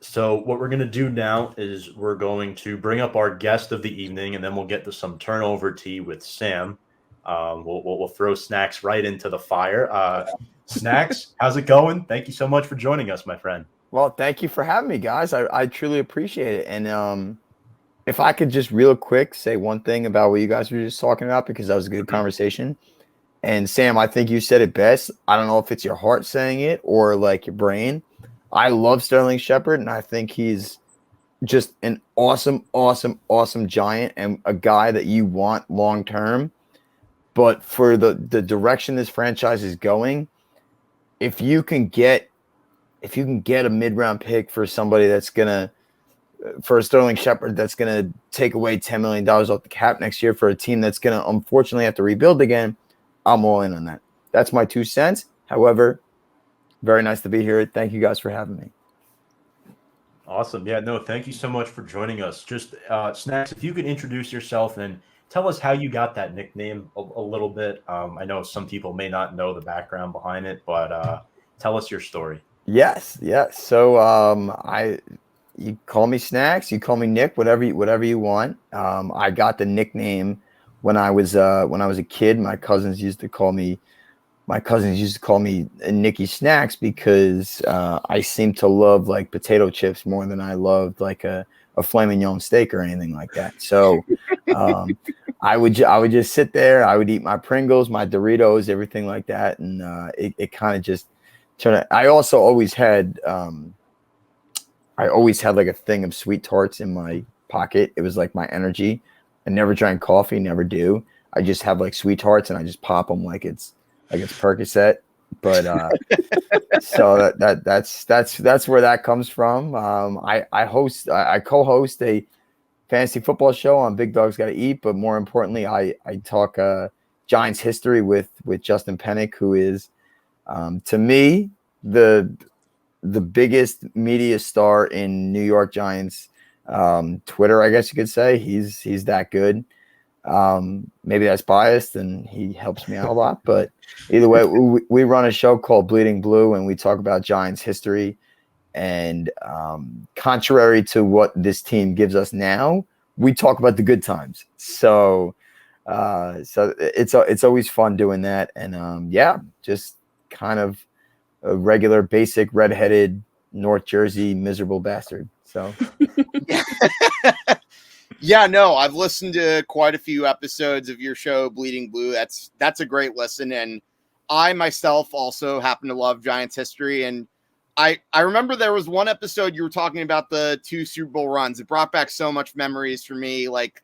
So what we're going to do now is we're going to bring up our guest of the evening, and then we'll get to some turnover tea with Sam. We'll throw Snacks right into the fire. Snacks, how's it going? Thank you so much for joining us, my friend. Well, thank you for having me, guys. I truly appreciate it. And if I could just real quick say one thing about what you guys were just talking about, because that was a good conversation. And Sam, I think you said it best. I don't know if it's your heart saying it or like your brain. I love Sterling Shepard, and I think he's just an awesome, awesome, awesome Giant and a guy that you want long term. But for the direction this franchise is going, if you can get a mid-round pick for somebody for a Sterling Shepard that's gonna take away $10 million off the cap next year for a team that's gonna unfortunately have to rebuild again, I'm all in on that. That's my 2 cents. However, very nice to be here. Thank you guys for having me. Awesome. Yeah, no, thank you so much for joining us. Just Snacks, if you could introduce yourself and tell us how you got that nickname a little bit. I know some people may not know the background behind it, but tell us your story. Yes. So you call me Snacks, you call me Nick, whatever you want. I got the nickname when I was a kid. My cousins used to call me Nicky Snacks because I seemed to love like potato chips more than I loved like a filet mignon steak or anything like that. So I would just sit there. I would eat my Pringles, my Doritos, everything like that, and it kind of just turned out. I also always had like a thing of sweet tarts in my pocket. It was like my energy. I never drank coffee, never do. I just have like sweet tarts and I just pop them like it's Percocet. But so that's where that comes from. I co-host a fantasy football show on Big Dogs Gotta Eat, but more importantly, I talk Giants history with Justin Pennick, who is to me the biggest media star in New York Giants Twitter, I guess you could say. He's that good. Maybe that's biased and he helps me out a lot, but either way, we run a show called Bleeding Blue and we talk about Giants history. And contrary to what this team gives us now, we talk about the good times. So it's always fun doing that. And just kind of a regular, basic, redheaded North Jersey miserable bastard. So yeah, no, I've listened to quite a few episodes of your show, Bleeding Blue. That's a great listen. And I myself also happen to love Giants history. And I remember there was one episode you were talking about the 2 Super Bowl runs. It brought back so much memories for me. Like,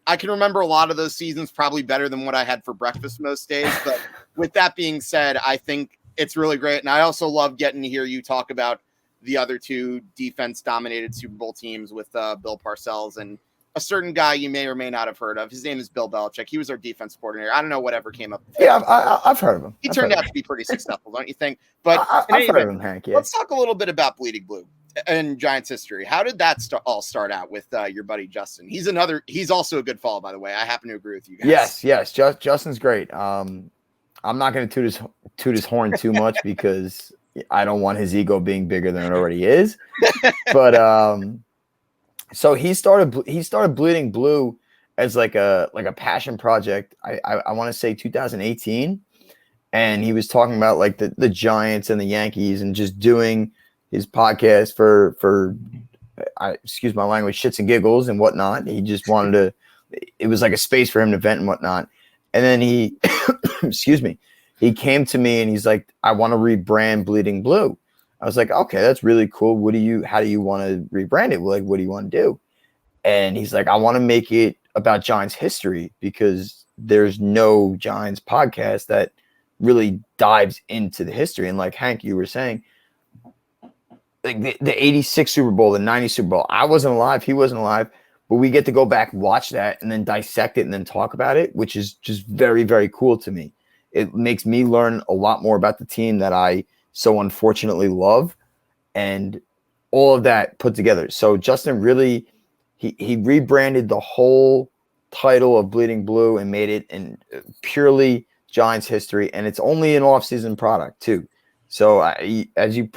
I can remember a lot of those seasons probably better than what I had for breakfast most days. But with that being said, I think it's really great. And I also love getting to hear you talk about the other 2 defense-dominated Super Bowl teams with Bill Parcells and a certain guy you may or may not have heard of. His name is Bill Belichick. He was our defense coordinator. I don't know whatever came up. Yeah, I've heard of him. He turned out to be pretty successful, don't you think? But I've heard of him, Hank. Yeah. Let's talk a little bit about Bleeding Blue and Giants history. How did that all start out with your buddy Justin? He's also a good follow, by the way. I happen to agree with you guys. Yes. Justin's great. I'm not going to toot his horn too much because I don't want his ego being bigger than it already is. But so he started Bleeding Blue as like a passion project. I want to say 2018, and he was talking about like the Giants and the Yankees and just doing his podcast for excuse my language, shits and giggles and whatnot. He just wanted to. It was like a space for him to vent and whatnot. And then he, excuse me, he came to me and he's like, I want to rebrand Bleeding Blue. I was like, okay, that's really cool. How do you want to rebrand it? Like, what do you want to do? And he's like, I want to make it about Giants history because there's no Giants podcast that really dives into the history. And like Hank, you were saying, like the 86 Super Bowl, the 90 Super Bowl, I wasn't alive. He wasn't alive. But we get to go back, watch that, and then dissect it and then talk about it, which is just very, very cool to me. It makes me learn a lot more about the team that I so unfortunately love, and all of that put together. So Justin really, he rebranded the whole title of Bleeding Blue and made it in purely Giants history, and it's only an off-season product too. So as you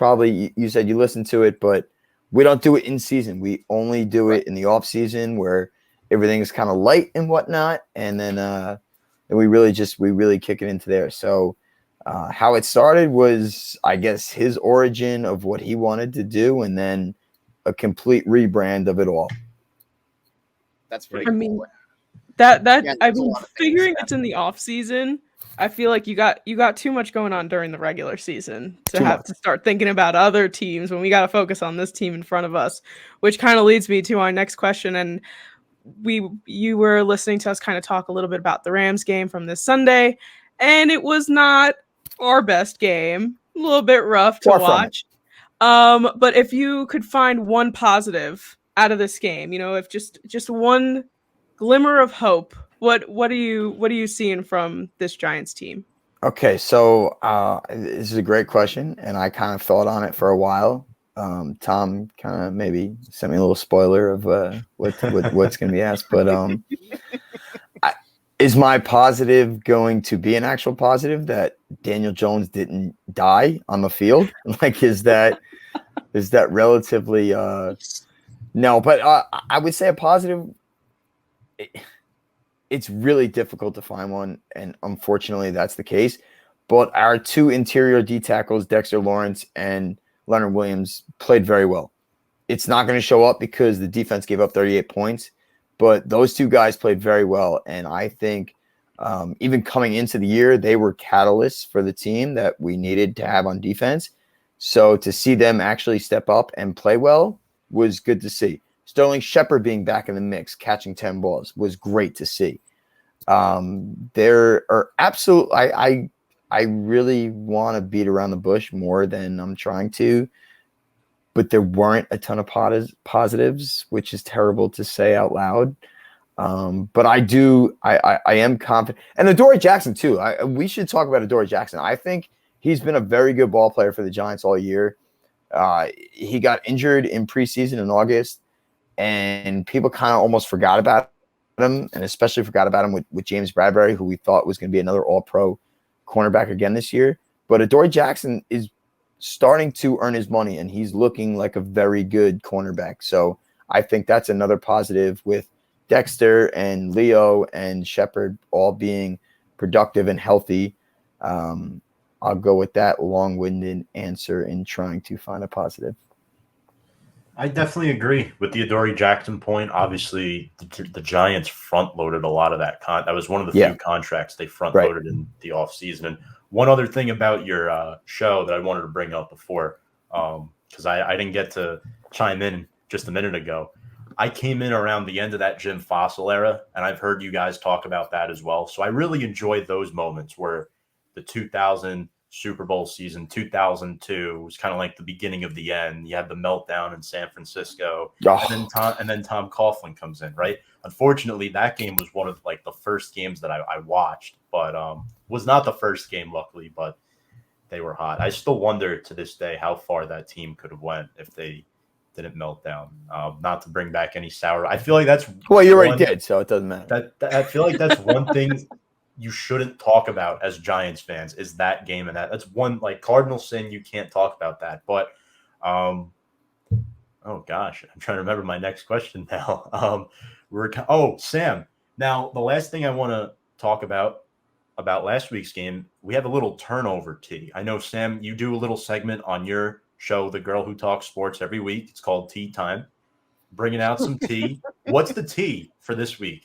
said, you listened to it, but we don't do it in season. We only do it in the off season where everything is kind of light and whatnot. And then we really kick it into there. So how it started was, I guess, his origin of what he wanted to do, and then a complete rebrand of it all. That's pretty I cool. mean, Yeah, figuring it's in the off season, I feel like you got too much going on during the regular season to start thinking about other teams when we got to focus on this team in front of us, which kind of leads me to our next question. And you were listening to us kind of talk a little bit about the Rams game from this Sunday, and it was not our best game, a little bit rough to watch. But if you could find one positive out of this game, if just one glimmer of hope, what are you seeing from this Giants team? Okay, so this is a great question, and I kind of thought on it for a while. Tom kind of maybe sent me a little spoiler of what's going to be asked, but is my positive going to be an actual positive that Daniel Jones didn't die on the field? Like, is that relatively no? But I would say a positive. It's really difficult to find one, and unfortunately, that's the case. But our two interior D tackles, Dexter Lawrence and Leonard Williams, played very well. It's not going to show up because the defense gave up 38 points, but those two guys played very well. And I think even coming into the year, they were catalysts for the team that we needed to have on defense. So to see them actually step up and play well was good to see. Sterling Shepard being back in the mix, catching 10 balls, was great to see. There are absolute. I really want to beat around the bush more than I'm trying to, but there weren't a ton of positives, which is terrible to say out loud. But I am confident. And Adoree Jackson too. We should talk about Adoree Jackson. I think he's been a very good ball player for the Giants all year. He got injured in preseason in August, and people kind of almost forgot about him, and especially forgot about him with James Bradbury, who we thought was going to be another all-pro cornerback again this year. But Adoree Jackson is starting to earn his money, and he's looking like a very good cornerback. So I think that's another positive with Dexter and Leo and Shepard all being productive and healthy. I'll go with that long-winded answer in trying to find a positive. I definitely agree with the Adoree Jackson point. Obviously, the Giants front-loaded a lot of that. That was one of the few contracts they front-loaded in the offseason. And one other thing about your show that I wanted to bring up before, because I didn't get to chime in just a minute ago. I came in around the end of that Jim Fossil era, and I've heard you guys talk about that as well. So I really enjoyed those moments where the 2000 Super Bowl season, 2002 was kind of like the beginning of the end. You had the meltdown in San Francisco, and then Tom Coughlin comes in, right? Unfortunately, that game was one of like the first games that I watched, but was not the first game, luckily, but they were hot. I still wonder to this day how far that team could have went if they didn't melt down. Not to bring back any sour. I feel like that's well, you already did, so it doesn't matter. I feel like that's one thing you shouldn't talk about as Giants fans is that game, and that's one like cardinal sin. You can't talk about that. But oh gosh, I'm trying to remember my next question now. Sam. Now the last thing I want to talk about last week's game, we have a little turnover tea. I know, Sam, you do a little segment on your show, The Girl Who Talks Sports, every week. It's called Tea Time. Bringing out some tea. What's the tea for this week?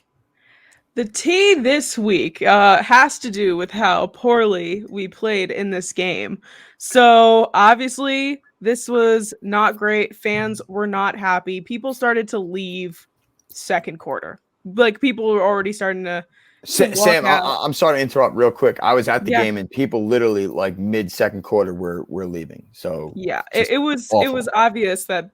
The tea this week has to do with how poorly we played in this game. So obviously this was not great. Fans were not happy. People started to leave second quarter. Like people were already starting to Sam, I'm sorry to interrupt real quick. I was at the game and people literally like mid second quarter were leaving. So yeah, it was obvious that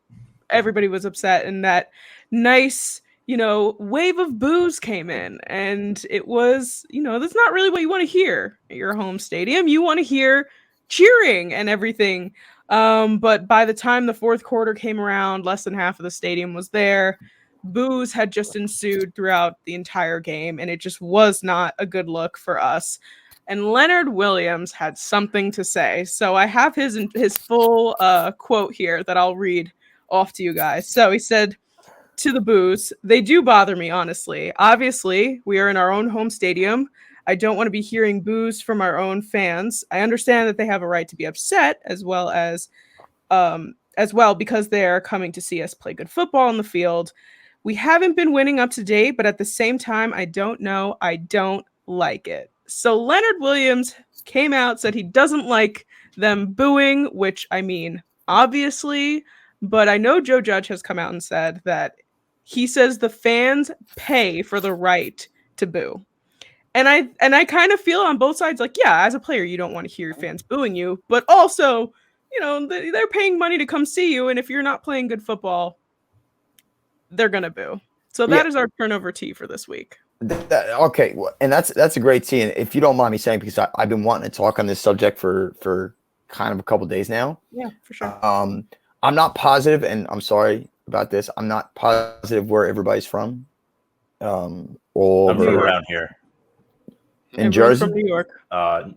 everybody was upset, and that nice wave of boos came in, and it was, that's not really what you want to hear at your home stadium. You want to hear cheering and everything. But by the time the fourth quarter came around, less than half of the stadium was there. Boos had just ensued throughout the entire game, and it just was not a good look for us. and Leonard Williams had something to say. So I have his full quote here that I'll read off to you guys. So he said to the boos, "They do bother me, honestly. Obviously, we are in our own home stadium. I don't want to be hearing boos from our own fans. I understand that they have a right to be upset as well because they are coming to see us play good football on the field. We haven't been winning up to date, but at the same time, I don't like it." So Leonard Williams came out, said he doesn't like them booing, which I mean, obviously, but I know Joe Judge has come out and said that he says the fans pay for the right to boo. And I kind of feel on both sides, like, yeah, as a player, you don't want to hear your fans booing you, but also, you know, they're paying money to come see you, and if you're not playing good football, they're gonna boo. So that is our turnover tea for this week. Okay, well, and that's a great tea. And if you don't mind me saying, because I've been wanting to talk on this subject for kind of a couple of days now. Yeah, for sure. I'm not positive, and I'm sorry about this. I'm not positive where everybody's from. I'm from around here. In Jersey? From New York.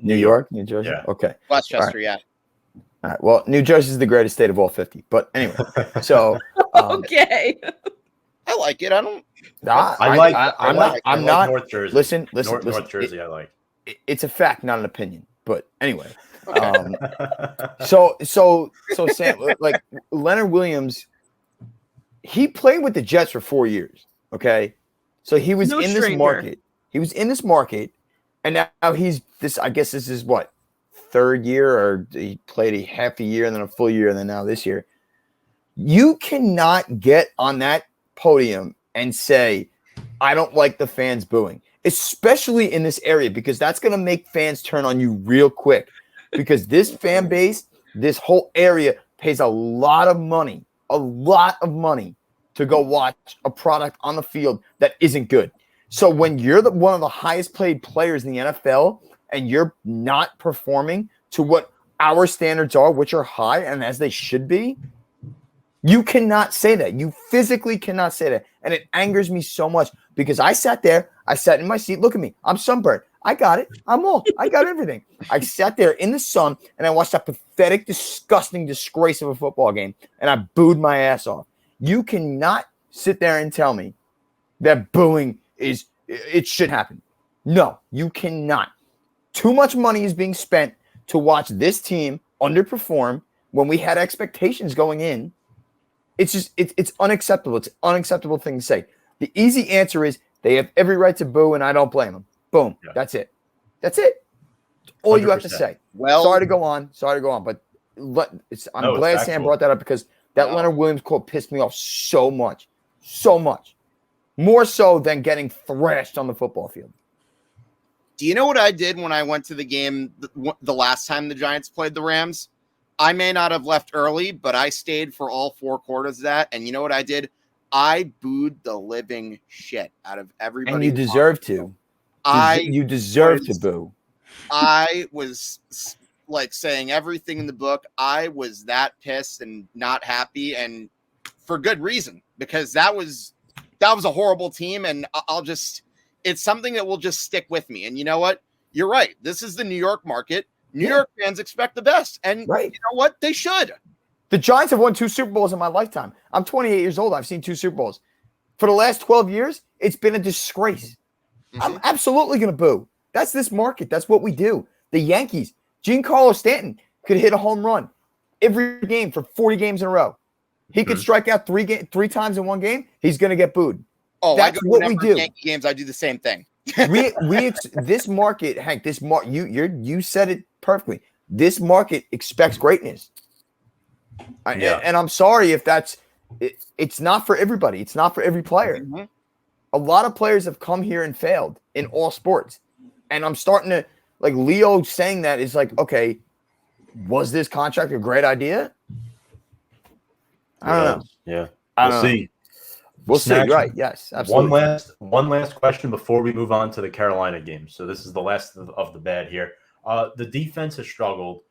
New York, New Jersey? Yeah. Okay. Westchester, yeah. All right. Well, New Jersey is the greatest state of all 50. But anyway, so Okay. I like it. I'm not North Jersey. Listen. North Jersey, I like. It's a fact, not an opinion. But anyway, so Sam, like Leonard Williams, he played with the Jets for 4 years. Okay, so he was in this market. He was in this market, and now he's this. I guess this is what, third year, or he played a half a year and then a full year, and then now this year. You cannot get on that podium and say, "I don't like the fans booing," especially in this area, because that's going to make fans turn on you real quick. Because this fan base, this whole area pays a lot of money to go watch a product on the field that isn't good. So when you're one of the highest paid players in the NFL and you're not performing to what our standards are, which are high and as they should be, you cannot say that. You physically cannot say that. And it angers me so much because I sat in my seat. Look at me. I'm sunburned. I got it. I got everything. I sat there in the sun and I watched that pathetic, disgusting disgrace of a football game, and I booed my ass off. You cannot sit there and tell me that booing it should happen. No, you cannot. Too much money is being spent to watch this team underperform when we had expectations going in. It's unacceptable. It's an unacceptable thing to say. The easy answer is they have every right to boo, and I don't blame them. Boom. Yeah. That's it. All 100%. You have to say. Well, sorry to go on, but I'm glad Sam brought that up, because that Leonard Williams quote pissed me off so much. More so than getting thrashed on the football field. Do you know what I did when I went to the game the last time the Giants played the Rams? I may not have left early, but I stayed for all 4 quarters of that. And you know what I did? I booed the living shit out of everybody. And you deserve to. You deserve to boo. I was like saying everything in the book. I was that pissed and not happy, and for good reason, because that was a horrible team, and it's something that will just stick with me. And you know what? You're right. This is the New York market. New York fans expect the best, and you know what? They should. The Giants have won 2 Super Bowls in my lifetime. I'm 28 years old. I've seen 2 Super Bowls. For the last 12 years, it's been a disgrace. Mm-hmm. I'm absolutely going to boo. That's this market. That's what we do. The Yankees, Giancarlo Stanton could hit a home run every game for 40 games in a row. He could strike out 3 times in one game. He's going to get booed. Oh, that's what we do. Yankee games, I do the same thing. This market, Hank. You said it perfectly. This market expects greatness. And I'm sorry if that's it. It's not for everybody. It's not for every player. Mm-hmm. A lot of players have come here and failed in all sports, and I'm starting to like Leo saying that is like, okay, was this contract a great idea? I don't know. Yeah, we'll see. We'll see. Right? Yes, absolutely. One last question before we move on to the Carolina game. So this is the last of the bad here. The defense has struggled.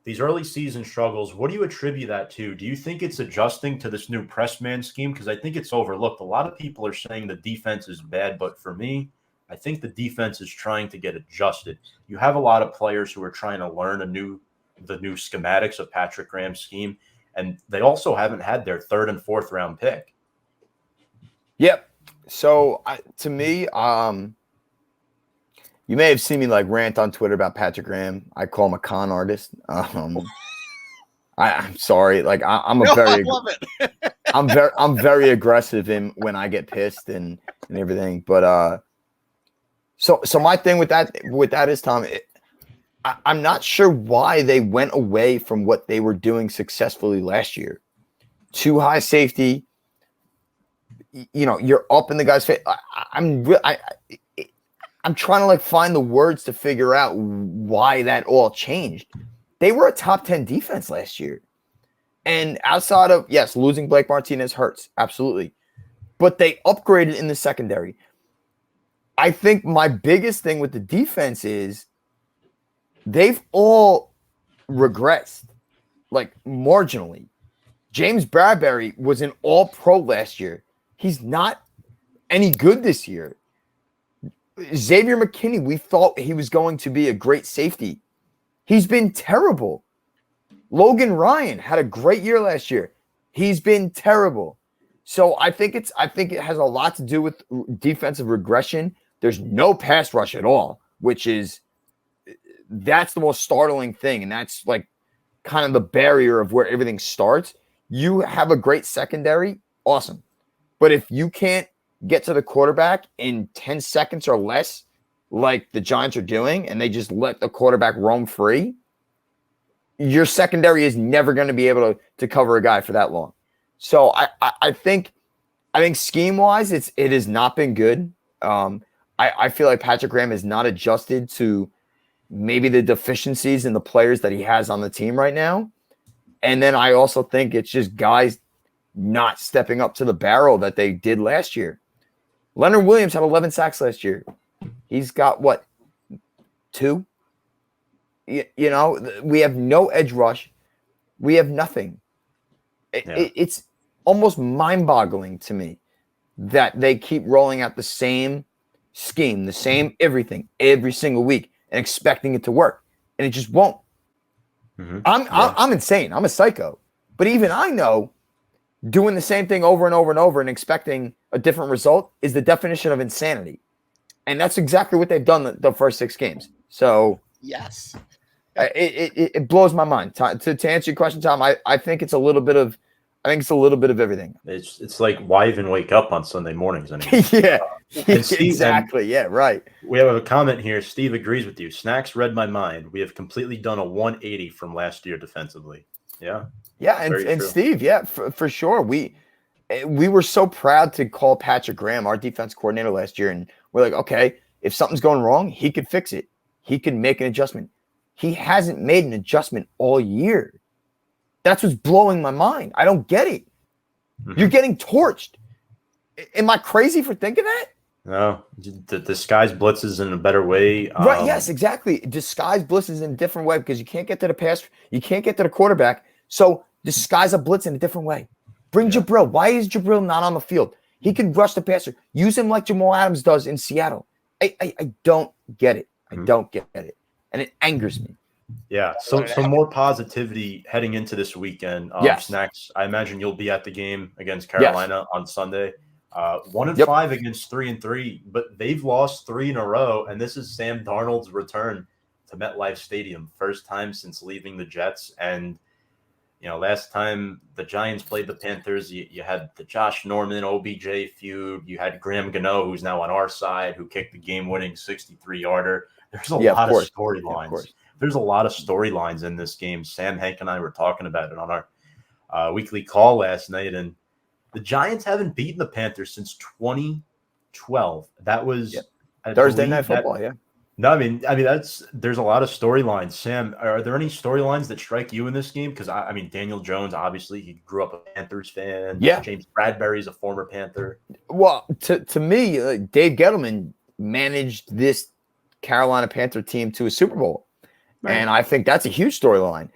These early season struggles, what do you attribute that to? Do you think it's adjusting to this new press man scheme? Because I think it's overlooked. A lot of people are saying the defense is bad, but for me, I think the defense is trying to get adjusted. You have a lot of players who are trying to learn the new schematics of Patrick Graham's scheme, and they also haven't had their 3rd and 4th round pick. Yep. So to me, you may have seen me like rant on Twitter about Patrick Graham. I call him a con artist. I'm sorry. Like I'm a very, I love it. I'm very aggressive when I get pissed and everything. But so my thing with that is, Tom, I'm not sure why they went away from what they were doing successfully last year. Too high safety. You know, you're up in the guy's face. I'm trying to like find the words to figure out why that all changed. They were a top 10 defense last year. And outside of, yes, losing Blake Martinez hurts. Absolutely. But they upgraded in the secondary. I think my biggest thing with the defense is they've all regressed, like marginally. James Bradbury was an all-pro last year. He's not any good this year. Xavier McKinney, we thought he was going to be a great safety. He's been terrible. Logan Ryan had a great year last year. He's been terrible. So I think it has a lot to do with defensive regression. There's no pass rush at all, that's the most startling thing. And that's like kind of the barrier of where everything starts. You have a great secondary, awesome. But if you can't get to the quarterback in 10 seconds or less, like the Giants are doing, and they just let the quarterback roam free, your secondary is never going to be able to cover a guy for that long. So I think scheme-wise, it has not been good. I feel like Patrick Graham has not adjusted to maybe the deficiencies in the players that he has on the team right now. And then I also think it's just guys not stepping up to the barrel that they did last year. Leonard Williams had 11 sacks last year. He's got what? 2? You know, we have no edge rush. We have nothing. It's almost mind-boggling to me that they keep rolling out the same scheme, the same everything every single week and expecting it to work. And it just won't. Mm-hmm. I'm insane. I'm a psycho. But even I know doing the same thing over and over and over and expecting a different result is the definition of insanity. And that's exactly what they've done the first 6 games. So yes, it blows my mind. To answer your question, Tom, I think it's a little bit of everything. It's like, why even wake up on Sunday mornings anymore? Yeah, Steve, exactly. Yeah, right. We have a comment here. Steve agrees with you. Snacks read my mind. We have completely done a 180 from last year defensively. Yeah. Yeah, and Steve, yeah, for sure. We were so proud to call Patrick Graham our defense coordinator last year, and we're like, okay, if something's going wrong, he could fix it. He can make an adjustment. He hasn't made an adjustment all year. That's what's blowing my mind. I don't get it. Mm-hmm. You're getting torched. Am I crazy for thinking that? No, disguise blitzes in a better way. Right? Yes, exactly. Disguise blitzes in a different way because you can't get to the pass. You can't get to the quarterback. So disguise a blitz in a different way. Bring Jabril. Why is Jabril not on the field? He can rush the passer. Use him like Jamal Adams does in Seattle. I don't get it. I don't get it. And it angers me. Yeah. So more positivity heading into this weekend. Yes. Snacks, I imagine you'll be at the game against Carolina on Sunday. 1-5 against 3-3, but they've lost 3 in a row. And this is Sam Darnold's return to MetLife Stadium. First time since leaving the Jets. And you know, last time the Giants played the Panthers, you had the Josh Norman OBJ feud. You had Graham Gano, who's now on our side, who kicked the game-winning 63-yarder. There's a lot of storylines. There's a lot of storylines in this game. Sam, Hank, and I were talking about it on our weekly call last night, and the Giants haven't beaten the Panthers since 2012. That was Thursday Night Football. Yeah. No, I mean there's a lot of storylines. Sam, are there any storylines that strike you in this game? Because I mean, Daniel Jones, obviously, he grew up a Panthers fan. Yeah. James Bradbury is a former Panther. Well, to me, Dave Gettleman managed this Carolina Panther team to a Super Bowl, and I think that's a huge storyline.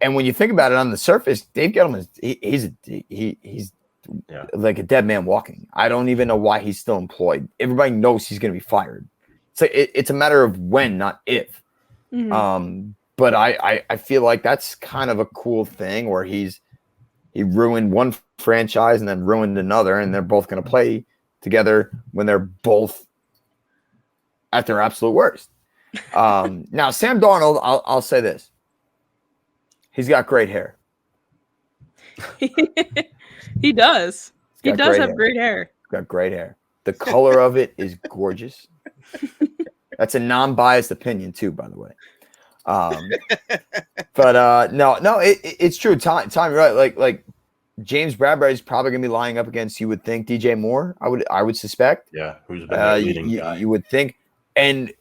And when you think about it on the surface, Dave Gettleman, he's like a dead man walking. I don't even know why he's still employed. Everybody knows he's going to be fired. So it's a matter of when, not if. Mhm. But I feel like that's kind of a cool thing where he ruined one franchise and then ruined another, and they're both going to play together when they're both at their absolute worst. Now, Sam Darnold, I'll say this. He's got great hair. He does. He does have great hair. Got great hair. The color of it is gorgeous. That's a non-biased opinion too, by the way. But no, it's true. Tom, you're right. Like James Bradbury is probably going to be lining up against, you would think, DJ Moore. I would suspect. Yeah, who's been the leading guy. You would think, and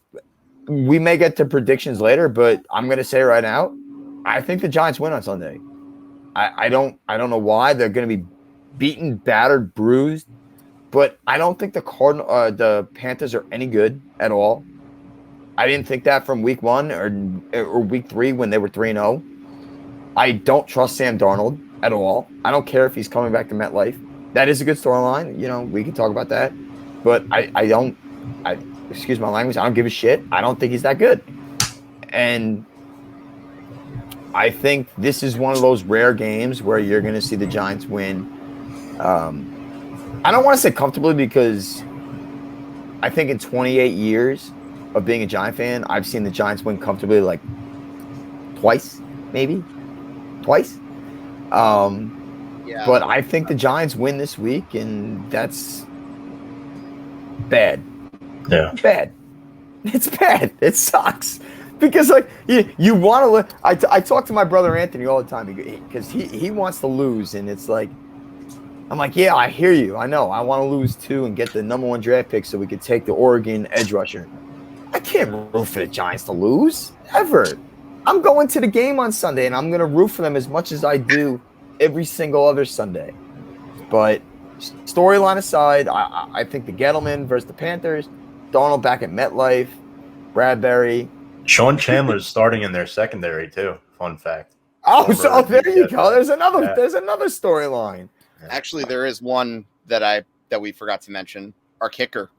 we may get to predictions later, but I'm going to say right now, I think the Giants win on Sunday. I don't know why. They're going to be beaten, battered, bruised, but I don't think the Panthers are any good at all. I didn't think that from week 1 or week 3 when they were 3-0. I don't trust Sam Darnold at all. I don't care if he's coming back to MetLife. That is a good storyline. You know, we can talk about that. But I excuse my language, I don't give a shit. I don't think he's that good. And I think this is one of those rare games where you're going to see the Giants win. I don't want to say comfortably because I think in 28 years of being a Giant fan, I've seen the Giants win comfortably like twice, maybe twice. But I think the Giants win this week, and that's bad. Yeah, bad. It's bad. It sucks because like you want to. I talk to my brother Anthony all the time because he wants to lose, and it's like I'm like, yeah, I hear you. I know. I want to lose too and get the #1 draft pick so we could take the Oregon edge rusher. I can't root for the Giants to lose, ever. I'm going to the game on Sunday, and I'm going to root for them as much as I do every single other Sunday. But storyline aside, I think the Gettleman versus the Panthers, Darnold back at MetLife, Bradbury. Sean Chandler's starting in their secondary, too. Fun fact. So there you go. There's another storyline. Actually, there is one that we forgot to mention. Our kicker.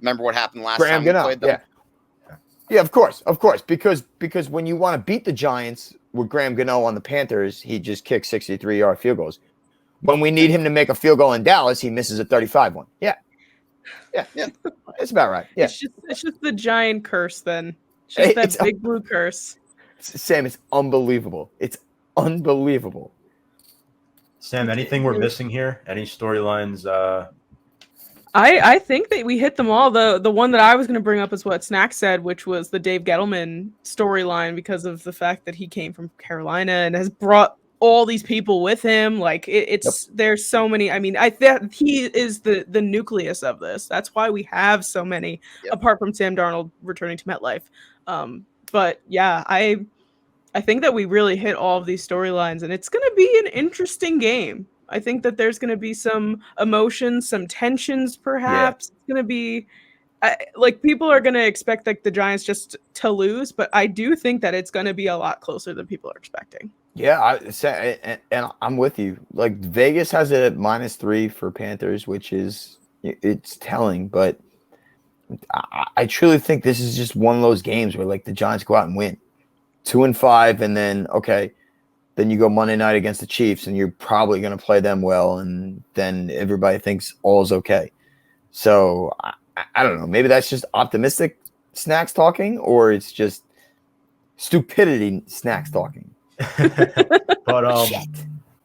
Remember what happened last Graham time we played them? Yeah, of course. Because when you want to beat the Giants with Graham Gano on the Panthers, he just kicks 63-yard field goals. When we need him to make a field goal in Dallas, he misses a 35 one. Yeah. It's about right. Yeah. It's just the Giant curse then. It's just that big blue curse. Sam, it's unbelievable. It's unbelievable. Sam, anything we're missing here? Any storylines? I think that we hit them all. The one that I was going to bring up is what Snack said, which was the Dave Gettleman storyline because of the fact that he came from Carolina and has brought all these people with him. Like there's so many. I mean, he is the nucleus of this. That's why we have so many, apart from Sam Darnold returning to MetLife. But yeah, I think that we really hit all of these storylines, and it's going to be an interesting game. I think that there's going to be some emotions, some tensions, perhaps. Yeah. It's going to be like people are going to expect like the Giants just to lose, but I do think that it's going to be a lot closer than people are expecting. Yeah, and I'm with you. Like Vegas has it at -3 for Panthers, which is it's telling, but I truly think this is just one of those games where like the Giants go out and win 2-5, and then then you go Monday night against the Chiefs, and you're probably going to play them well, and then everybody thinks all is okay. So I don't know. Maybe that's just optimistic Snacks talking, or it's just stupidity Snacks talking. But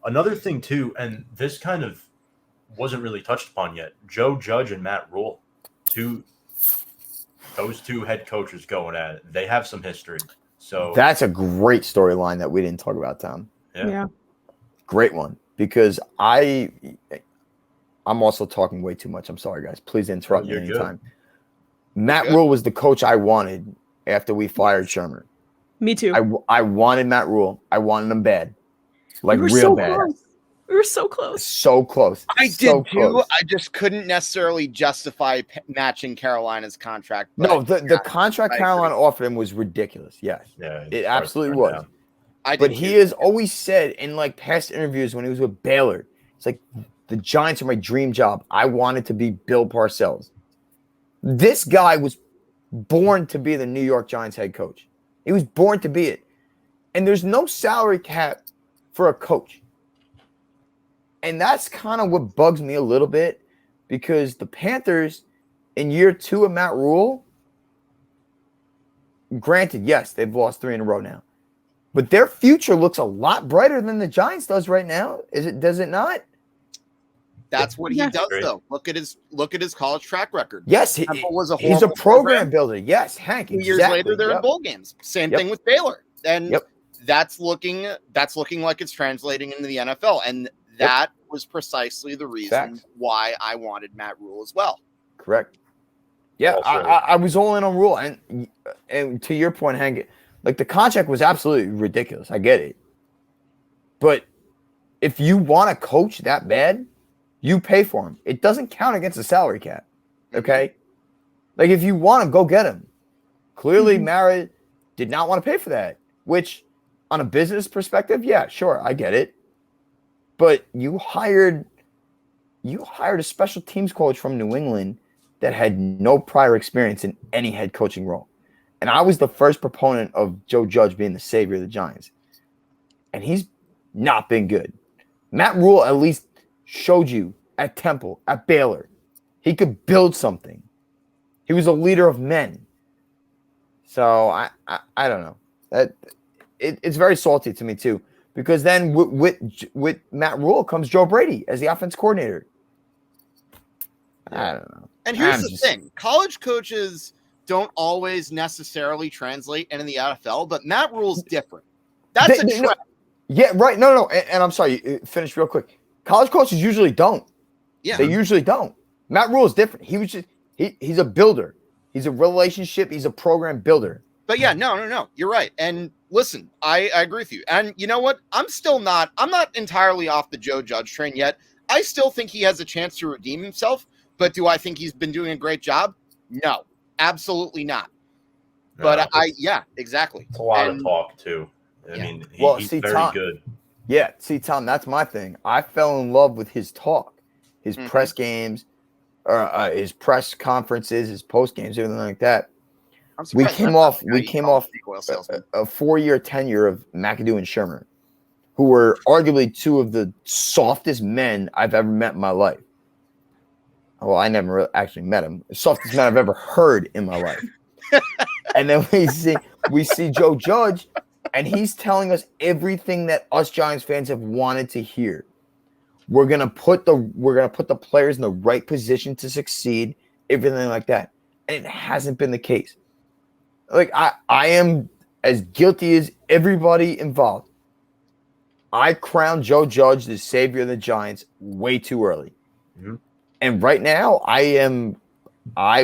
another thing too, and this kind of wasn't really touched upon yet. Joe Judge and Matt Rule, those two head coaches going at it. They have some history. So that's a great storyline that we didn't talk about, Tom. Yeah. Great one, because I'm also talking way too much. I'm sorry, guys. Please interrupt me anytime. Good. Matt Rule was the coach I wanted after we fired Shermer. Me too. I wanted Matt Rule. I wanted him bad. Like real so bad. Close. We were so close. So close. I did too. I just couldn't necessarily justify matching Carolina's contract. No, the contract Carolina offered him was ridiculous. Yes. Yeah, it absolutely was. But he has always said in like past interviews when he was with Baylor, it's like the Giants are my dream job. I wanted to be Bill Parcells. This guy was born to be the New York Giants head coach. He was born to be it. And there's no salary cap for a coach. And that's kind of what bugs me a little bit, because the Panthers in year 2 of Matt Rule, granted, yes, they've lost 3 in a row now, but their future looks a lot brighter than the Giants does right now. Does it not? That's what he does, though. Look at his college track record. Yes, he's a program builder. Yes, Hank. 2 years later, they're in bowl games. Same thing with Baylor, and that's looking like it's translating into the NFL, and that was precisely the reason why I wanted Matt Rule as well. Correct. Yeah, I was all in on Rule, and to your point, Hank, like the contract was absolutely ridiculous. I get it, but if you want to coach that bad, you pay for him. It doesn't count against the salary cap. Okay, like if you want him, go get him. Clearly, Mara did not want to pay for that. Which, on a business perspective, yeah, sure, I get it. But you hired a special teams coach from New England that had no prior experience in any head coaching role. And I was the first proponent of Joe Judge being the savior of the Giants. And he's not been good. Matt Rule at least showed you at Temple, at Baylor, he could build something. He was a leader of men. So I don't know. It's very salty to me too, because then with Matt Rule comes Joe Brady as the offense coordinator. I don't know. And here's the thing. College coaches don't always necessarily translate into the NFL, but Matt Rule's different. That's a trend. Yeah, right. No. And I'm sorry, finish real quick. College coaches usually don't. Yeah. They usually don't. Matt Rule is different. He's a builder. He's a relationship. He's a program builder. But yeah, no. You're right. And listen, I agree with you. And you know what? I'm not entirely off the Joe Judge train yet. I still think he has a chance to redeem himself. But do I think he's been doing a great job? No, absolutely not. No, but yeah, exactly. It's a lot of talk too. I mean, he's very good. Yeah, see, Tom, that's my thing. I fell in love with his talk, his press games, his press conferences, his post games, everything like that. We came off a 4-year tenure of McAdoo and Shermer, who were arguably 2 of the softest men I've ever met in my life. Well, I never really actually met him. The softest man I've ever heard in my life. And then we see Joe Judge, and he's telling us everything that us Giants fans have wanted to hear. We're gonna put the players in the right position to succeed, everything like that. And it hasn't been the case. Like I am as guilty as everybody involved. I crowned Joe Judge the savior of the Giants way too early. Mm-hmm. And right now, I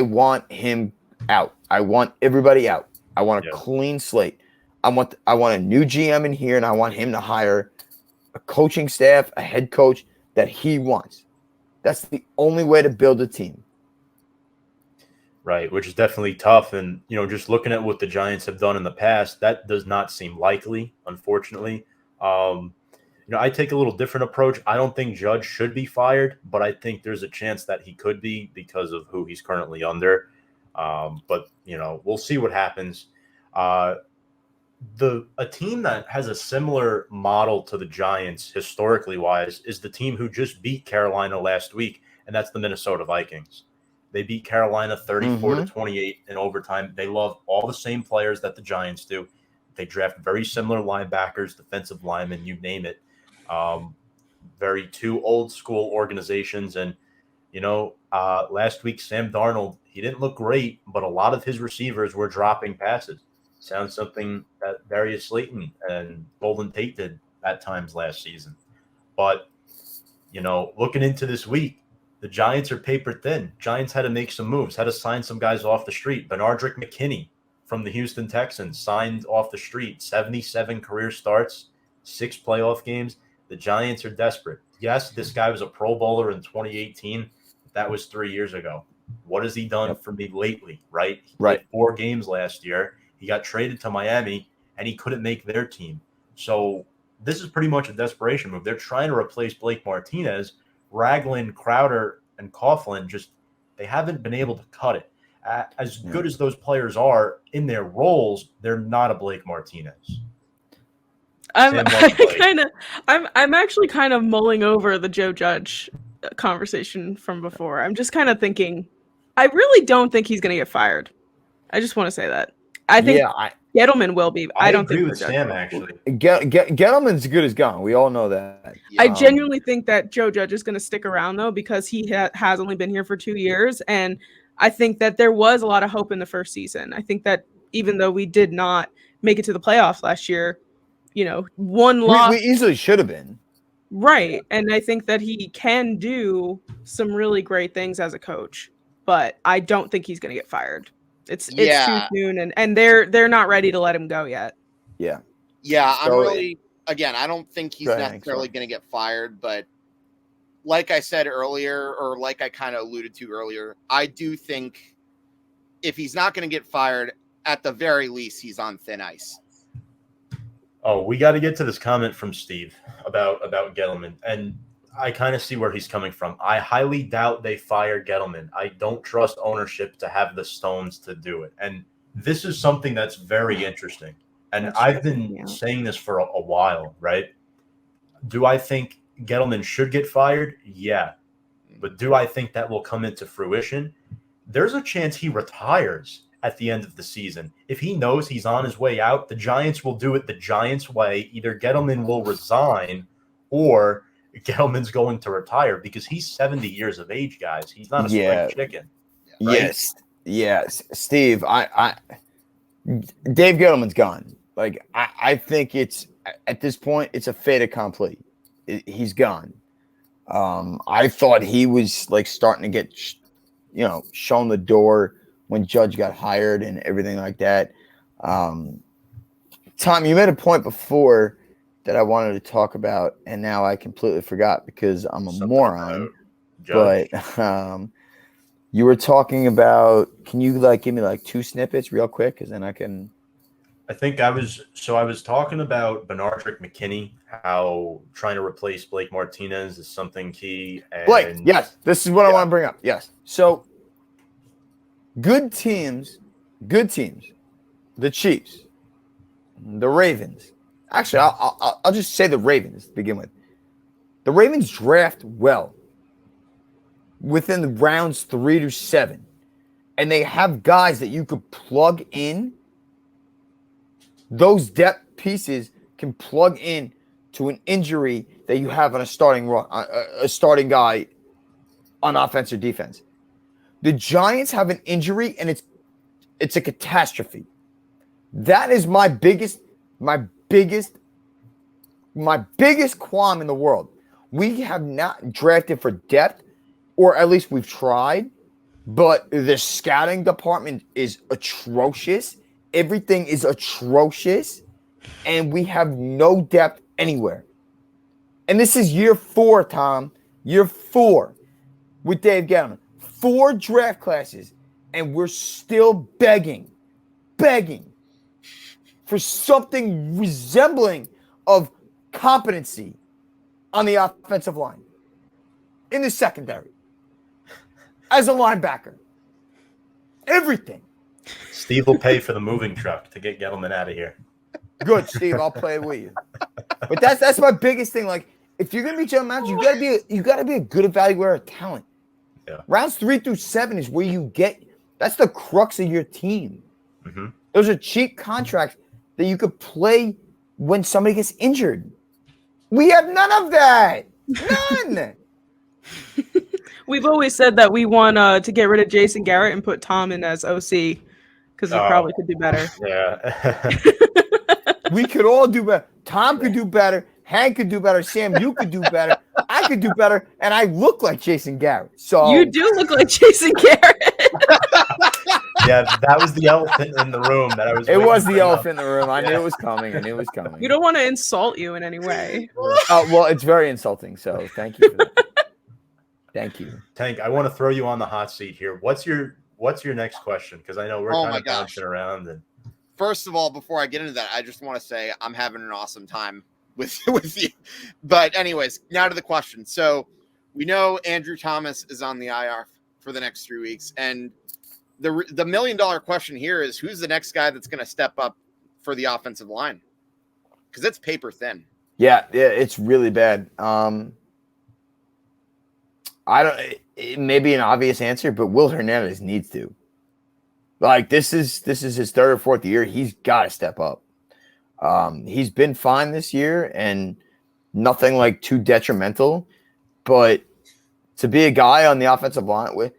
want him out. I want everybody out. I want a clean slate. I want a new GM in here, and I want him to hire a coaching staff, a head coach that he wants. That's the only way to build a team. Right, which is definitely tough. And, just looking at what the Giants have done in the past, that does not seem likely, unfortunately. I take a little different approach. I don't think Judge should be fired, but I think there's a chance that he could be because of who he's currently under. But we'll see what happens. A team that has a similar model to the Giants historically wise is the team who just beat Carolina last week, and that's the Minnesota Vikings. They beat Carolina 34-28 in overtime. They love all the same players that the Giants do. They draft very similar linebackers, defensive linemen, you name it. Very 2 old school organizations. And, last week, Sam Darnold, he didn't look great, but a lot of his receivers were dropping passes. Sounds something that Darius Slayton and Golden Tate did at times last season. But, looking into this week, the Giants are paper thin. Giants had to make some moves, had to sign some guys off the street. Benardrick McKinney from the Houston Texans signed off the street, 77 career starts, 6 playoff games. The Giants are desperate. Yes, this guy was a Pro Bowler in 2018. That was 3 years ago. What has he done for me lately, right? He played 4 games last year. He got traded to Miami, and he couldn't make their team. So this is pretty much a desperation move. They're trying to replace Blake Martinez, Ragland, Crowder, and Coughlin they haven't been able to cut it. As good as those players are in their roles, they're not a Blake Martinez. I'm actually kind of mulling over the Joe Judge conversation from before. I'm just kind of thinking, I really don't think he's going to get fired. I just want to say that. I think Gettleman will be. I don't agree think with Sam, actually. Gettleman's good as gone. We all know that. I genuinely think that Joe Judge is going to stick around, though, because he has only been here for 2 years. And I think that there was a lot of hope in the first season. I think that even though we did not make it to the playoffs last year, one loss. We easily should have been. Right. And I think that he can do some really great things as a coach, but I don't think he's going to get fired. It's too soon, and they're not ready to let him go yet. Yeah. Yeah, I'm really, again, I don't think he's necessarily going to get fired, but like I said earlier, or like I kind of alluded to earlier, I do think if he's not going to get fired, at the very least, he's on thin ice. Oh, we got to get to this comment from Steve about Gettleman, and I kind of see where he's coming from. I highly doubt they fire Gettleman. I don't trust ownership to have the stones to do it. And this is something that's very interesting. And I've been saying this for a while, right? Do I think Gettleman should get fired? Yeah. But do I think that will come into fruition? There's a chance he retires at the end of the season. If he knows he's on his way out, the Giants will do it the Giants way. Either Gettleman will resign or Gettleman's going to retire, because he's 70 years of age, guys. He's not a spring chicken. Right? Yes. Steve, Dave Gettleman's gone. Like, I think it's, at this point, it's a fait accompli. He's gone. I thought he was like starting to get, shown the door when Judge got hired and everything like that. Tom, you made a point before that I wanted to talk about, and now I completely forgot because I'm a moron. But you were talking about, can you give me 2 snippets real quick? Because then I can. I think I was talking about Benardrick McKinney, how trying to replace Blake Martinez is something key. And Blake, yes, this is what I want to bring up. Yes. So good teams, the Chiefs, the Ravens. Actually, I'll just say the Ravens to begin with. The Ravens draft well within the rounds 3 to 7, and they have guys that you could plug in. Those depth pieces can plug in to an injury that you have on a starting guy on offense or defense. The Giants have an injury, and it's a catastrophe. That is my biggest qualm in the world. We have not drafted for depth, or at least we've tried, but the scouting department is atrocious. Everything is atrocious, and we have no depth anywhere. And this is year 4, Tom. Year 4 with Dave Gettleman. 4 draft classes, and we're still begging for something resembling of competency on the offensive line, in the secondary, as a linebacker. Everything. Steve will pay for the moving truck to get Gettleman out of here. Good, Steve. I'll play with you. But that's my biggest thing. Like, if you're gonna be general manager, you gotta be a good evaluator of talent. Yeah. Rounds 3 through 7 is where you get. That's the crux of your team. Mm-hmm. Those are cheap contracts that you could play when somebody gets injured. We have none of that. None. We've always said that we want to get rid of Jason Garrett and put Tom in as OC because he probably could do better. Yeah. We could all do better. Tom could do better. Hank could do better. Sam, you could do better. I could do better. And I look like Jason Garrett. So you do look like Jason Garrett. Yeah, that was the elephant in the room that I was. It was the elephant in the room. I knew it was coming. We don't want to insult you in any way. Well, it's very insulting. So thank you for that. Thank you. Tank, I want to throw you on the hot seat here. What's your next question? Because I know we're kind of bouncing around. And first of all, before I get into that, I just want to say I'm having an awesome time with you. But anyways, now to the question. So We know Andrew Thomas is on the IR for the next 3 weeks, and the $1 million question here is who's the next guy that's going to step up for the offensive line? Because it's paper thin. Yeah, it's really bad. It may be an obvious answer, but Will Hernandez needs to. Like this is his third or fourth year. He's got to step up. He's been fine this year and nothing like too detrimental. But to be a guy on the offensive line with,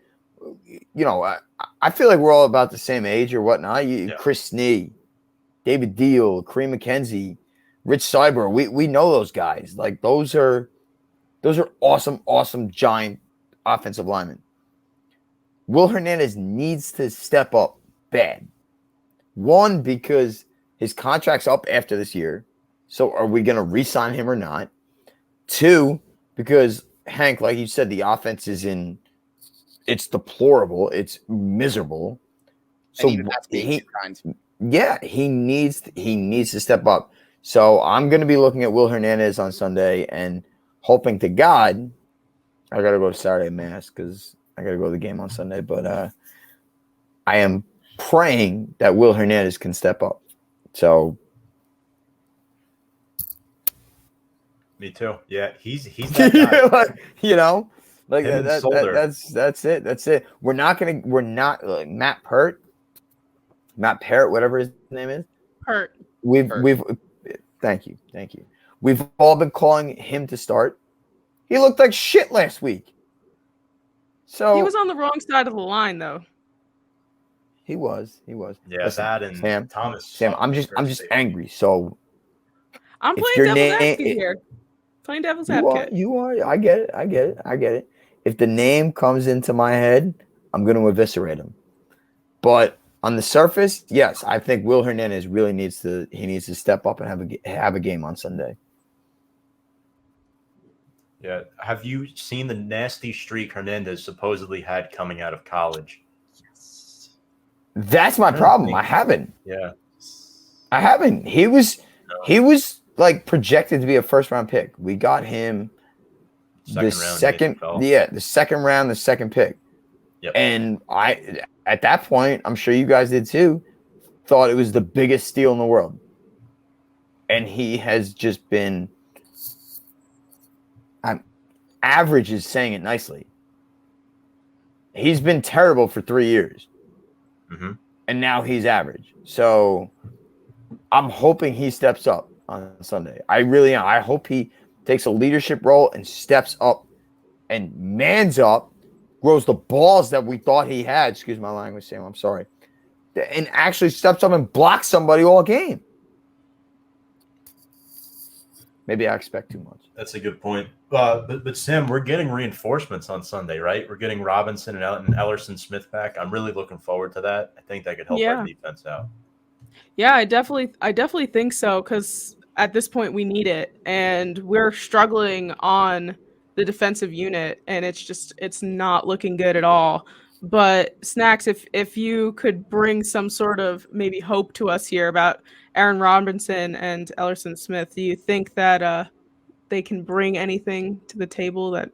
I feel like we're all about the same age or whatnot. Chris Snee, David Deal, Kareem McKenzie, Rich Cyber. We know those guys. Like those are awesome giant offensive linemen. Will Hernandez needs to step up bad. One, because his contract's up after this year. So are we going to re-sign him or not? Two, because Hank, like you said, the offense it's deplorable. It's miserable. So he needs to step up. So I'm going to be looking at Will Hernandez on Sunday and hoping to God, I got to go to Saturday Mass because I got to go to the game on Sunday. But I am praying that Will Hernandez can step up. So. Me too. Yeah, he's that guy. That's it. That's it. We're not Matt Parrott, whatever his name is. Hurt. Thank you. We've all been calling him to start. He looked like shit last week. So he was on the wrong side of the line, though. He was. Yeah, Listen, that and Sam, Thomas. Sam, I'm just angry. So I'm playing devil's advocate here. Playing devil's advocate. You are. I get it. If the name comes into my head, I'm going to eviscerate him. But on the surface, yes, I think Will Hernandez really needs to step up and have a game on Sunday. Yeah. Have you seen the nasty streak Hernandez supposedly had coming out of college? Yes. That's my problem. I haven't. Yeah. I haven't. He was like projected to be a first round pick. We got him the second round, the second pick. Yep. And I, at that point, I'm sure you guys did too, thought it was the biggest steal in the world. And he has just been average is saying it nicely. He's been terrible for 3 years. Mm-hmm. And now he's average. So I'm hoping he steps up on Sunday. I really am. I hope he takes a leadership role and steps up and mans up, grows the balls that we thought he had. Excuse my language, Sam. I'm sorry. And actually steps up and blocks somebody all game. Maybe I expect too much. That's a good point. But Sam, we're getting reinforcements on Sunday, right? We're getting Robinson and Ellerson Smith back. I'm really looking forward to that. I think that could help our defense out. Yeah, I definitely think so, because at this point we need it, and we're struggling on the defensive unit, and it's not looking good at all. But Snacks, if you could bring some sort of maybe hope to us here about Aaron Robinson and Ellerson Smith, do you think that they can bring anything to the table that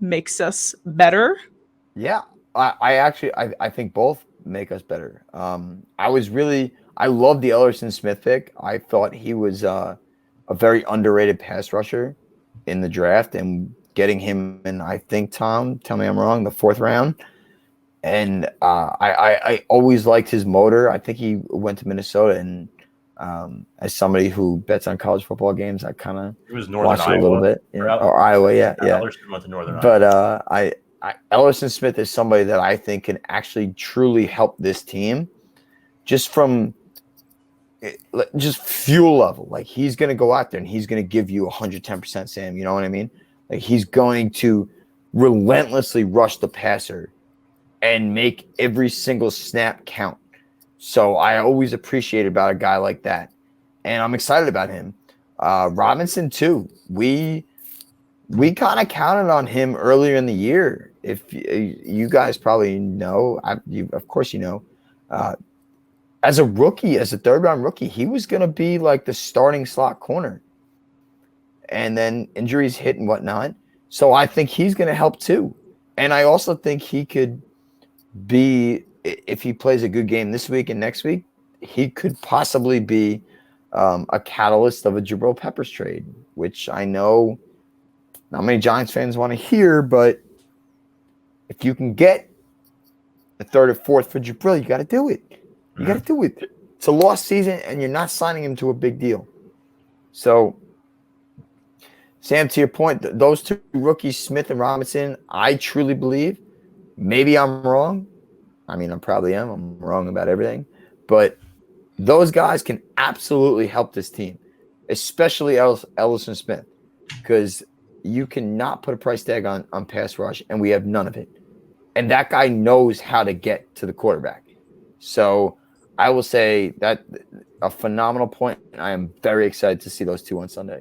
makes us better? Yeah, I think both make us better. I love the Ellerson Smith pick. I thought he was a very underrated pass rusher in the draft, and getting him in, I think, Tom, tell me I'm wrong, the 4th round. And I always liked his motor. I think he went to Minnesota, and as somebody who bets on college football games, I kind of watched it a little bit. Or Iowa, yeah. Ellerson went to Northern Iowa. But Ellerson Smith is somebody that I think can actually truly help this team, just from fuel level. Like, he's going to go out there and he's going to give you 110%, Sam. You know what I mean? Like, he's going to relentlessly rush the passer and make every single snap count. So I always appreciate about a guy like that. And I'm excited about him. Robinson, too. We kind of counted on him earlier in the year. If you guys probably know, of course you know, as a rookie, as a 3rd-round rookie, he was going to be like the starting slot corner. And then injuries hit and whatnot. So I think he's going to help too. And I also think he could be, if he plays a good game this week and next week, he could possibly be a catalyst of a Jabril Peppers trade, which I know not many Giants fans want to hear, but if you can get the third or fourth for Jabril, you got to do it. You got to do it. It's a lost season, and you're not signing him to a big deal. So, Sam, to your point, those two rookies, Smith and Robinson, I truly believe, maybe I'm wrong. I mean, I probably am. I'm wrong about everything. But those guys can absolutely help this team, especially Ellison Smith, because you cannot put a price tag on pass rush, and we have none of it. And that guy knows how to get to the quarterback. So I will say that a phenomenal point. I am very excited to see those two on Sunday.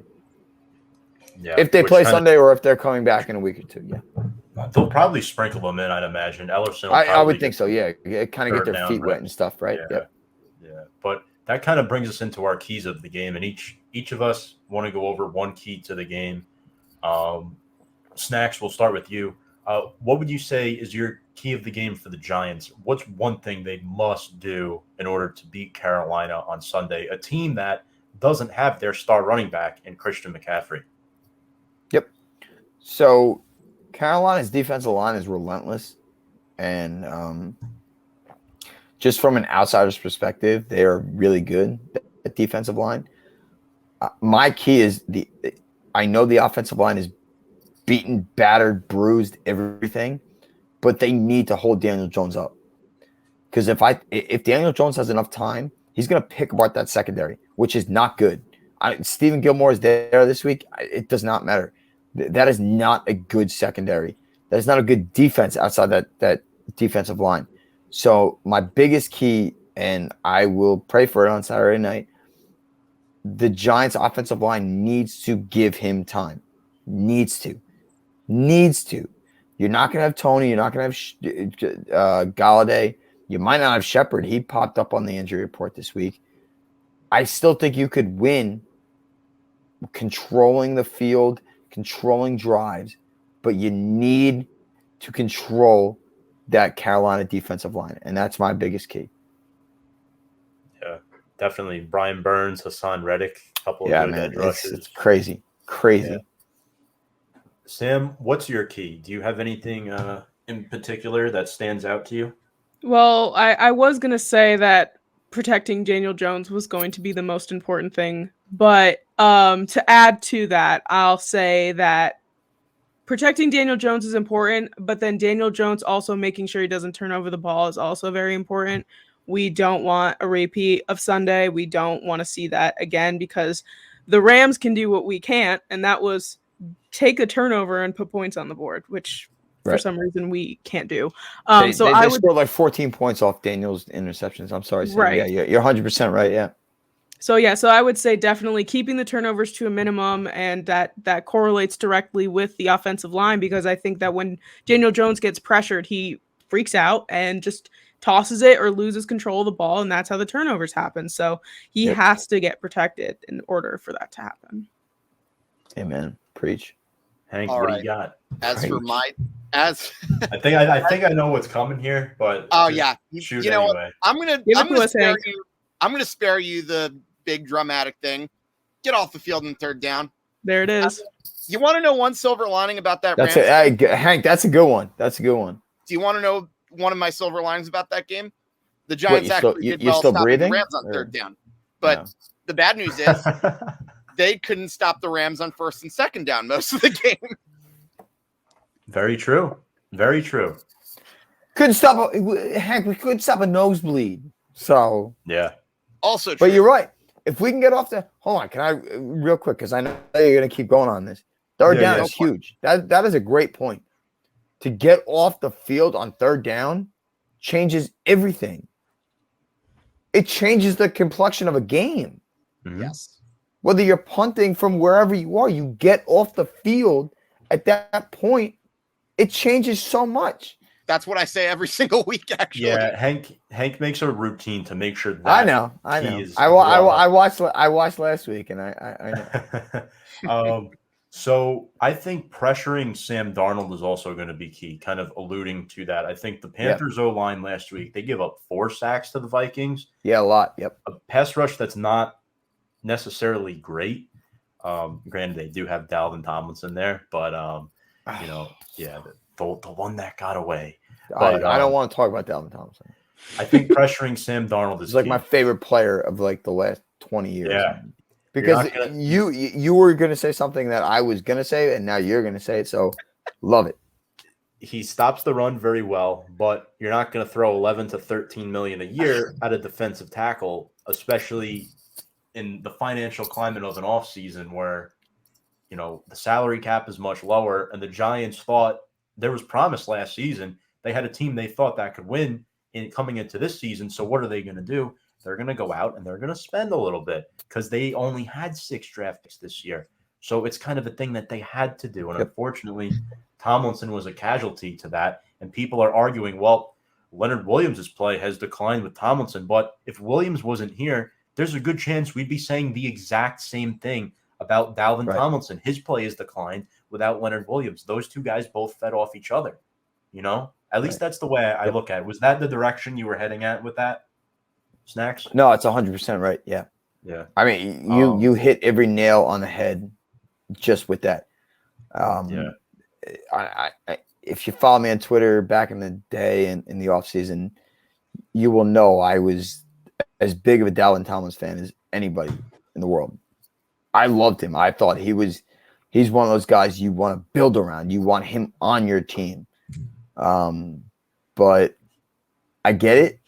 Yeah, if they play Sunday or if they're coming back in a week or two, yeah. They'll probably sprinkle them in, I'd imagine. Ellerson will I would think so, yeah. Kind of get their feet right? wet and stuff, right? Yeah. Yep. Yeah. But that kind of brings us into our keys of the game. And each of us want to go over one key to the game. Snacks, we'll start with you. What would you say is your key of the game for the Giants? What's one thing they must do in order to beat Carolina on Sunday, a team that doesn't have their star running back in Christian McCaffrey? Yep. So Carolina's defensive line is relentless. And just from an outsider's perspective, they are really good at defensive line. My key is I know the offensive line is beaten, battered, bruised, everything, but they need to hold Daniel Jones up. Because if Daniel Jones has enough time, he's going to pick apart that secondary, which is not good. Stephen Gilmore is there this week. It does not matter. That is not a good secondary. That is not a good defense outside that defensive line. So my biggest key, and I will pray for it on Saturday night, the Giants' offensive line needs to give him time. Needs to. You're not going to have Tony. You're not going to have Galladay. You might not have Shepard. He popped up on the injury report this week. I still think you could win controlling the field, controlling drives, but you need to control that Carolina defensive line, and that's my biggest key. Yeah, definitely. Brian Burns, Hassan Reddick, a couple of good edge rushes. It's crazy. Yeah. Sam, what's your key? Do you have anything in particular that stands out to you? Well, I was going to say that protecting Daniel Jones was going to be the most important thing. But to add to that, I'll say that protecting Daniel Jones is important, but then Daniel Jones also making sure he doesn't turn over the ball is also very important. We don't want a repeat of Sunday. We don't want to see that again because the Rams can do what we can't, and that was take a turnover and put points on the board, which for some reason we can't do. They scored like 14 points off Daniel's interceptions. I'm sorry, Sam. Right. Yeah, you're 100% right. Yeah. So I would say definitely keeping the turnovers to a minimum, and that correlates directly with the offensive line because I think that when Daniel Jones gets pressured, he freaks out and just tosses it or loses control of the ball, and that's how the turnovers happen. So he has to get protected in order for that to happen. Amen. Preach. Hank, All what right. do you got? I think I know what's coming here, but shoot know anyway. what? I'm gonna spare you the big dramatic thing. Get off the field in third down. There it is. You want to know one silver lining about that? That's Rams it. Hank, that's a good one. That's a good one. Do you want to know one of my silver linings about that game? The Giants did well still stopping breathing? the Rams on third down. But the bad news is they couldn't stop the Rams on first and second down most of the game. Very true. Very true. Couldn't stop Hank. We couldn't stop a nosebleed. So yeah. Also true. But you're right. If we can get off hold on, can I real quick because I know you're gonna keep going on this. Third down is huge. That is a great point. To get off the field on third down changes everything. It changes the complexion of a game. Mm-hmm. Yes. Whether you're punting from wherever you are, you get off the field at that point, it changes so much. That's what I say every single week, actually. Yeah, Hank makes a routine to make sure that I know. I watched last week, and I know. So I think pressuring Sam Darnold is also going to be key, kind of alluding to that. I think the Panthers O-line last week, they give up 4 sacks to the Vikings. Yeah, a lot. Yep. A pass rush that's not necessarily great. Granted, they do have Dalvin Tomlinson there, but the one that got away. But, I don't want to talk about Dalvin Thompson. I think pressuring Sam Darnold is He's like key. my favorite player of like the last 20 years. Yeah. Because you were going to say something that I was going to say, and now you're going to say it. So love it. He stops the run very well, but you're not going to throw 11 to 13 million a year at a defensive tackle, especially in the financial climate of an offseason where, the salary cap is much lower. And the Giants thought there was promise last season. They had a team they thought that could win coming into this season. So what are they going to do? They're going to go out and they're going to spend a little bit because they only had 6 draft picks this year. So it's kind of a thing that they had to do. And unfortunately, Tomlinson was a casualty to that. And people are arguing, well, Leonard Williams' play has declined with Tomlinson. But if Williams wasn't here, there's a good chance we'd be saying the exact same thing about Dalvin Tomlinson. His play has declined without Leonard Williams. Those two guys both fed off each other. At least that's the way I look at it. Was that the direction you were heading at with that? Snacks? No, it's 100% right. Yeah. Yeah. I mean, you hit every nail on the head just with that. If you follow me on Twitter back in the day and in the offseason, you will know I was as big of a Dalvin Tomlinson fan as anybody in the world. I loved him. I thought he's one of those guys you want to build around. You want him on your team. But I get it.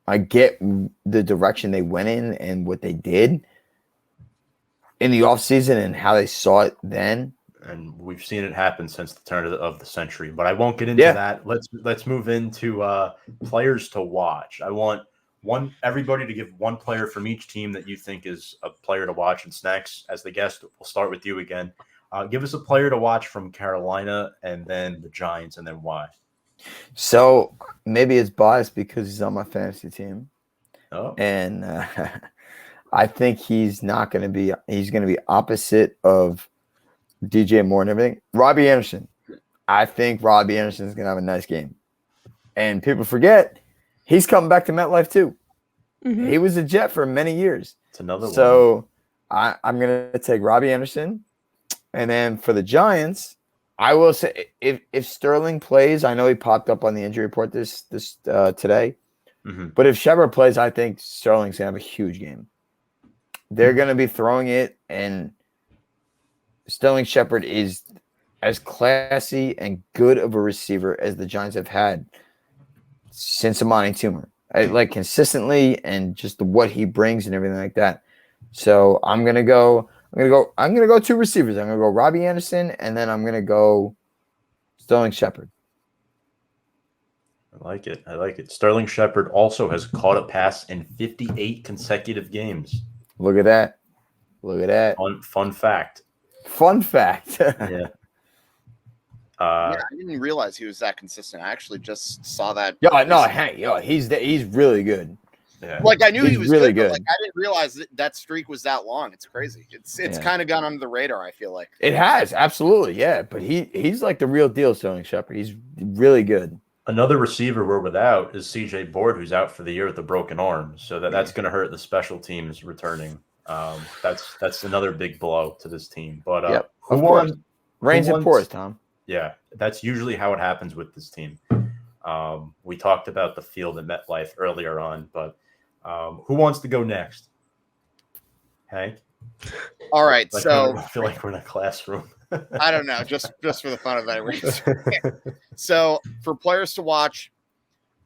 I get the direction they went in and what they did in the offseason and how they saw it then. And we've seen it happen since the turn of the century. But I won't get into that. Let's move into players to watch. I want everybody to give one player from each team that you think is a player to watch. And Snacks, as the guest, we'll start with you again. Give us a player to watch from Carolina and then the Giants and then why. So maybe it's biased because he's on my fantasy team. Oh. And I think he's going to be opposite of DJ Moore and everything. Robbie Anderson. I think Robbie Anderson is going to have a nice game. And people forget he's coming back to MetLife too. Mm-hmm. He was a Jet for many years. It's another one. So I'm going to take Robbie Anderson. And then for the Giants, I will say if Sterling plays, I know he popped up on the injury report this today. Mm-hmm. But if Shepard plays, I think Sterling's going to have a huge game. They're going to be throwing it, and Sterling Shepard is as classy and good of a receiver as the Giants have had since Amani Toomer. Like consistently and just what he brings and everything like that. So I'm gonna go 2 receivers. I'm gonna go Robbie Anderson, and then I'm gonna go Sterling Shepard. I like it. Sterling Shepard also has caught a pass in 58 consecutive games. Look at that. Fun fact. Yeah. I didn't realize he was that consistent. I actually just saw that. He's really good. Yeah. Like I knew he was really good. good. But, like I didn't realize that streak was that long. It's crazy. It's kind of gone under the radar. I feel like it has absolutely, yeah. But he's like the real deal, Sterling Shepard. He's really good. Another receiver we're without is CJ Board, who's out for the year with a broken arm. So that's going to hurt the special teams returning. That's another big blow to this team. But who won? Rains and pours, Tom. Yeah, that's usually how it happens with this team. We talked about the field at MetLife earlier on, but who wants to go next? Hank? All right, I feel like we're in a classroom. I don't know, just for the fun of it. So for players to watch,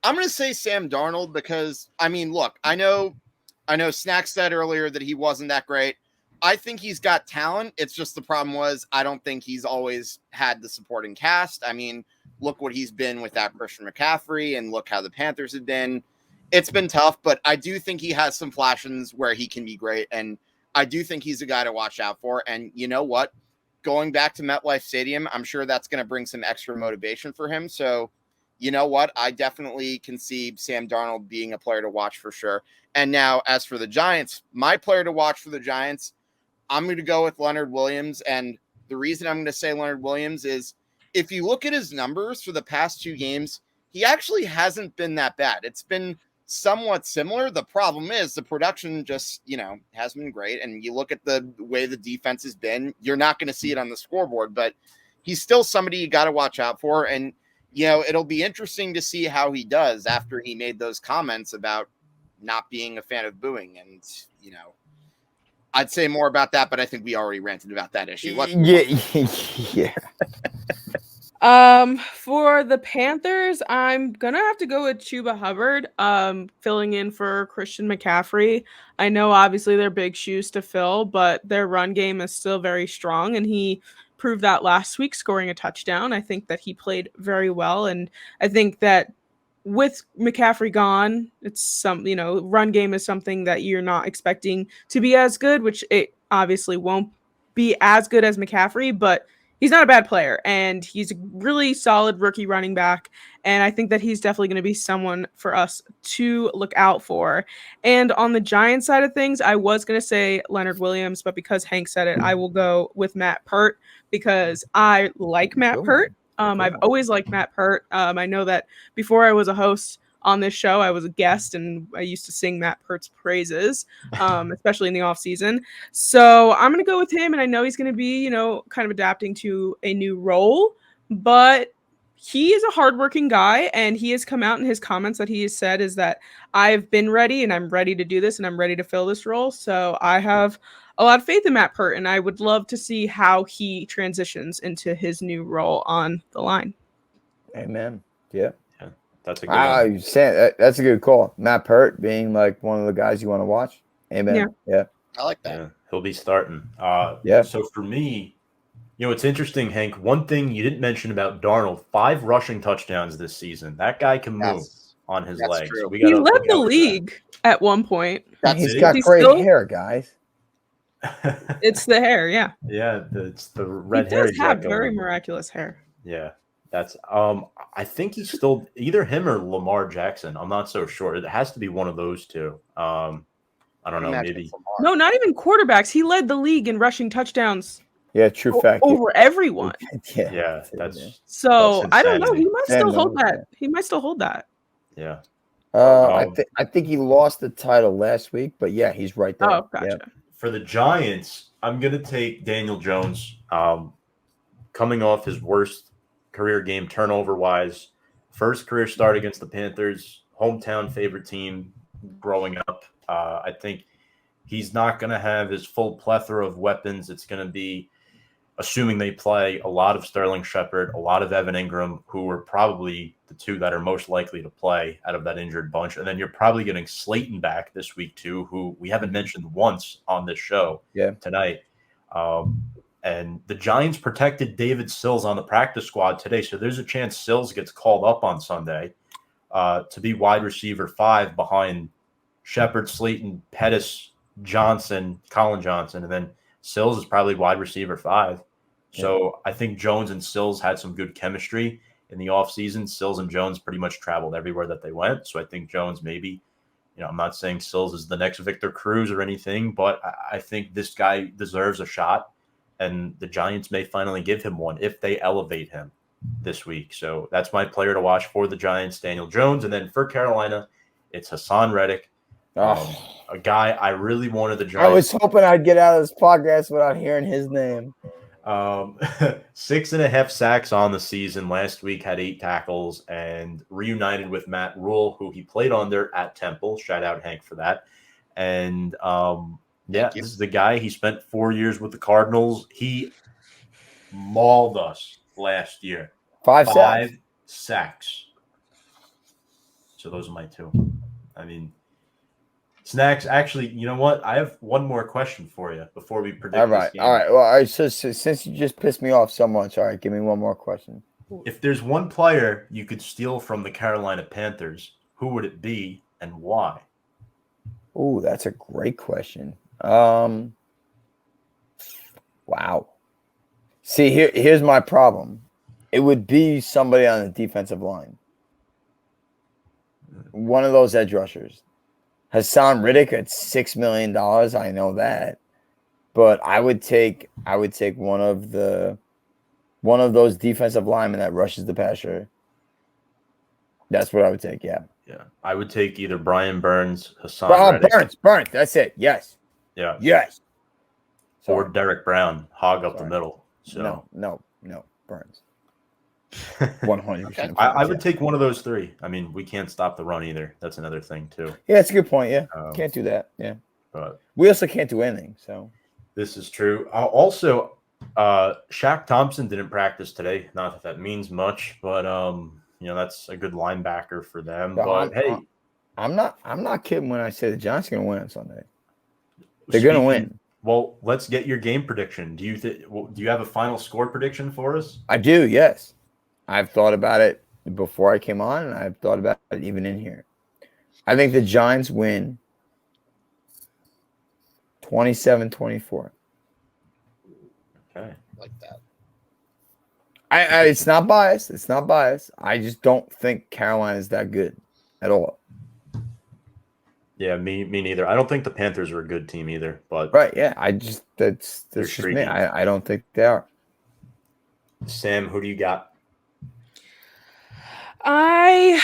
I'm going to say Sam Darnold because, I mean, look, I know Snack said earlier that he wasn't that great. I think he's got talent. It's just the problem was I don't think he's always had the supporting cast. I mean, look what he's been without Christian McCaffrey and look how the Panthers have been. It's been tough, but I do think he has some flashes where he can be great. And I do think he's a guy to watch out for. And you know what? Going back to MetLife Stadium, I'm sure that's going to bring some extra motivation for him. So, you know what? I definitely can see Sam Darnold being a player to watch for sure. And now, as for the Giants, my player to watch for the Giants, I'm going to go with Leonard Williams. And the reason I'm going to say Leonard Williams is if you look at his numbers for the past 2 games, he actually hasn't been that bad. It's been somewhat similar. The problem is the production just, hasn't been great. And you look at the way the defense has been, you're not going to see it on the scoreboard, but he's still somebody you got to watch out for. And, it'll be interesting to see how he does after he made those comments about not being a fan of booing. And, I'd say more about that, but I think we already ranted about that issue. Yeah. For the Panthers, I'm gonna have to go with Chuba Hubbard, filling in for Christian McCaffrey. I know obviously they're big shoes to fill, but their run game is still very strong, and he proved that last week, scoring a touchdown. I think that he played very well, and I think that with McCaffrey gone, it's run game is something that you're not expecting to be as good, which it obviously won't be as good as McCaffrey, but he's not a bad player, and he's a really solid rookie running back, and I think that he's definitely going to be someone for us to look out for. And on the Giants side of things, I was going to say Leonard Williams, but because Hank said it, I will go with Matt Pert because I like Matt Pert. I've always liked Matt Pert. I know that before I was a host on this show, I was a guest, and I used to sing Matt Pert's praises, especially in the off season. So I'm going to go with him, and I know he's going to be, kind of adapting to a new role, but he is a hardworking guy, and he has come out in his comments that he has said is that I've been ready, and I'm ready to do this, and I'm ready to fill this role. So I have a lot of faith in Matt Pert, and I would love to see how he transitions into his new role on the line. Amen. Yeah. That's a good that's a good call. Matt Pert being like one of the guys you want to watch. Amen. Yeah. I like that. Yeah, he'll be starting. Yeah. So for me, it's interesting, Hank. One thing you didn't mention about Darnold: 5 rushing touchdowns this season. That guy can move on his legs. True. He led the league at one point. He's got great hair, guys. It's the hair, yeah. Yeah, it's the red hair. He does have very miraculous hair. Yeah. That's I think he's still either him or Lamar Jackson. I'm not so sure. It has to be one of those two. I don't know, maybe. No, not even quarterbacks. He led the league in rushing touchdowns. Yeah, true fact. Over everyone. Yeah, that's so that's I don't know. He might still hold that. He might still hold that. Yeah. I think he lost the title last week, but yeah, he's right there. Oh, gotcha. Yeah. For the Giants, I'm gonna take Daniel Jones. Coming off his worst career game turnover-wise, first career start against the Panthers, hometown favorite team growing up. I think he's not going to have his full plethora of weapons. It's going to be, assuming they play, a lot of Sterling Shepard, a lot of Evan Ingram, who are probably the two that are most likely to play out of that injured bunch. And then you're probably getting Slayton back this week too, who we haven't mentioned once on this show tonight. And the Giants protected David Sills on the practice squad today. So there's a chance Sills gets called up on Sunday to be wide receiver 5 behind Shepard, Slayton, Pettis, Johnson, Colin Johnson. And then Sills is probably wide receiver 5. So I think Jones and Sills had some good chemistry in the offseason. Sills and Jones pretty much traveled everywhere that they went. So I think Jones maybe, I'm not saying Sills is the next Victor Cruz or anything, but I think this guy deserves a shot. And the Giants may finally give him one if they elevate him this week. So that's my player to watch for the Giants, Daniel Jones. And then for Carolina, it's Hassan Reddick, a guy I really wanted the Giants. I was hoping I'd get out of this podcast without hearing his name. 6.5 sacks on the season. Last week had 8 tackles and reunited with Matt Rule, who he played under at Temple. Shout out Hank for that. And this is the guy. He spent 4 years with the Cardinals. He mauled us last year. 5 sacks. So those are my 2. I mean, Snacks, actually, you know what? I have one more question for you before we predict this game. All right. Well, so since you just pissed me off so much, all right, give me one more question. If there's one player you could steal from the Carolina Panthers, who would it be and why? Oh, that's a great question. Wow. See, here's my problem. It would be somebody on the defensive line. One of those edge rushers. Hassan Reddick at $6 million. I know that. but I would take one of those defensive linemen that rushes the passer. That's what I would take. Yeah. Yeah, I would take either Brian Burns, Hassan Reddick. Burns. That's it. Yes. Yeah. Yes. Or Sorry. Derek Brown, hog up the middle. So No, Burns. 100%. I would take one of those three. I mean, we can't stop the run either. That's another thing too. Yeah, that's a good point. Yeah, can't do that. Yeah, but we also can't do anything. So this is true. Also, Shaq Thompson didn't practice today. Not that means much, but that's a good linebacker for them. But hey, I'm not kidding when I say the Giants are going to win on Sunday. They're going to win. Well, let's get your game prediction. Do you have a final score prediction for us? I do. Yes, I've thought about it before I came on, and I've thought about it even in here. I think the Giants win 27-24. Okay, like that. It's not biased. It's not biased. I just don't think Carolina is that good at all. Yeah, me neither. I don't think the Panthers are a good team either. But right, yeah. That's just me. I don't think they are. Sam, who do you got? I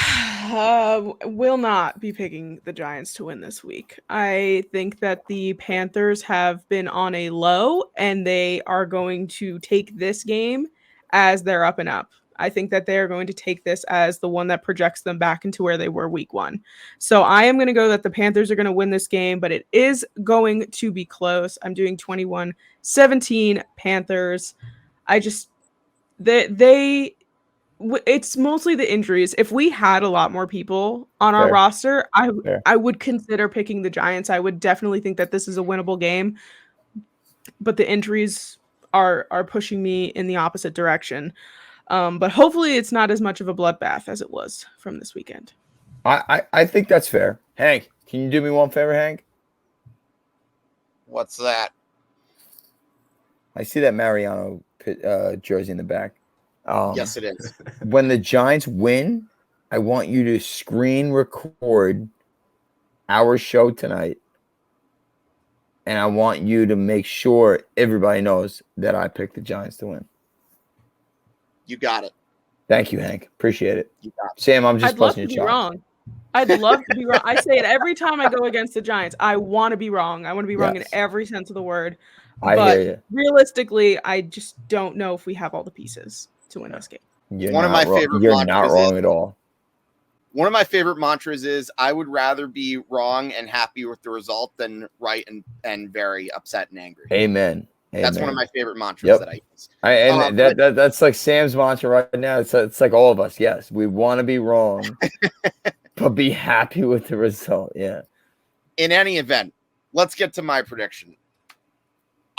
will not be picking the Giants to win this week. I think that the Panthers have been on a low, and they are going to take this game as their up and up. I think that they are going to take this as the one that projects them back into where they were week 1. So I am going to go that the Panthers are going to win this game, but it is going to be close. I'm doing 21-17 Panthers. It's mostly the injuries. If we had a lot more people on our roster, I would consider picking the Giants. I would definitely think that this is a winnable game, but the injuries are pushing me in the opposite direction. But hopefully it's not as much of a bloodbath as it was from this weekend. I think that's fair. Hank, can you do me one favor, Hank? What's that? I see that Mariano jersey in the back. Yes, it is. When the Giants win, I want you to screen record our show tonight. And I want you to make sure everybody knows that I picked the Giants to win. You got it. Thank you, Hank. Appreciate it. You got it. Sam, I'm just I'd love busting to your be chops. wrong. I'd love to be wrong. I say it every time I go against the Giants. I want to be wrong. I want to be wrong in every sense of the word. I but hear you. Realistically, I just don't know if we have all the pieces to win this game. You're not wrong at all. One of my favorite mantras is I would rather be wrong and happy with the result than right and very upset and angry. Amen. That's one of my favorite mantras that I use. That's like Sam's mantra right now. It's like all of us. Yes, we want to be wrong, but be happy with the result. Yeah. In any event, let's get to my prediction.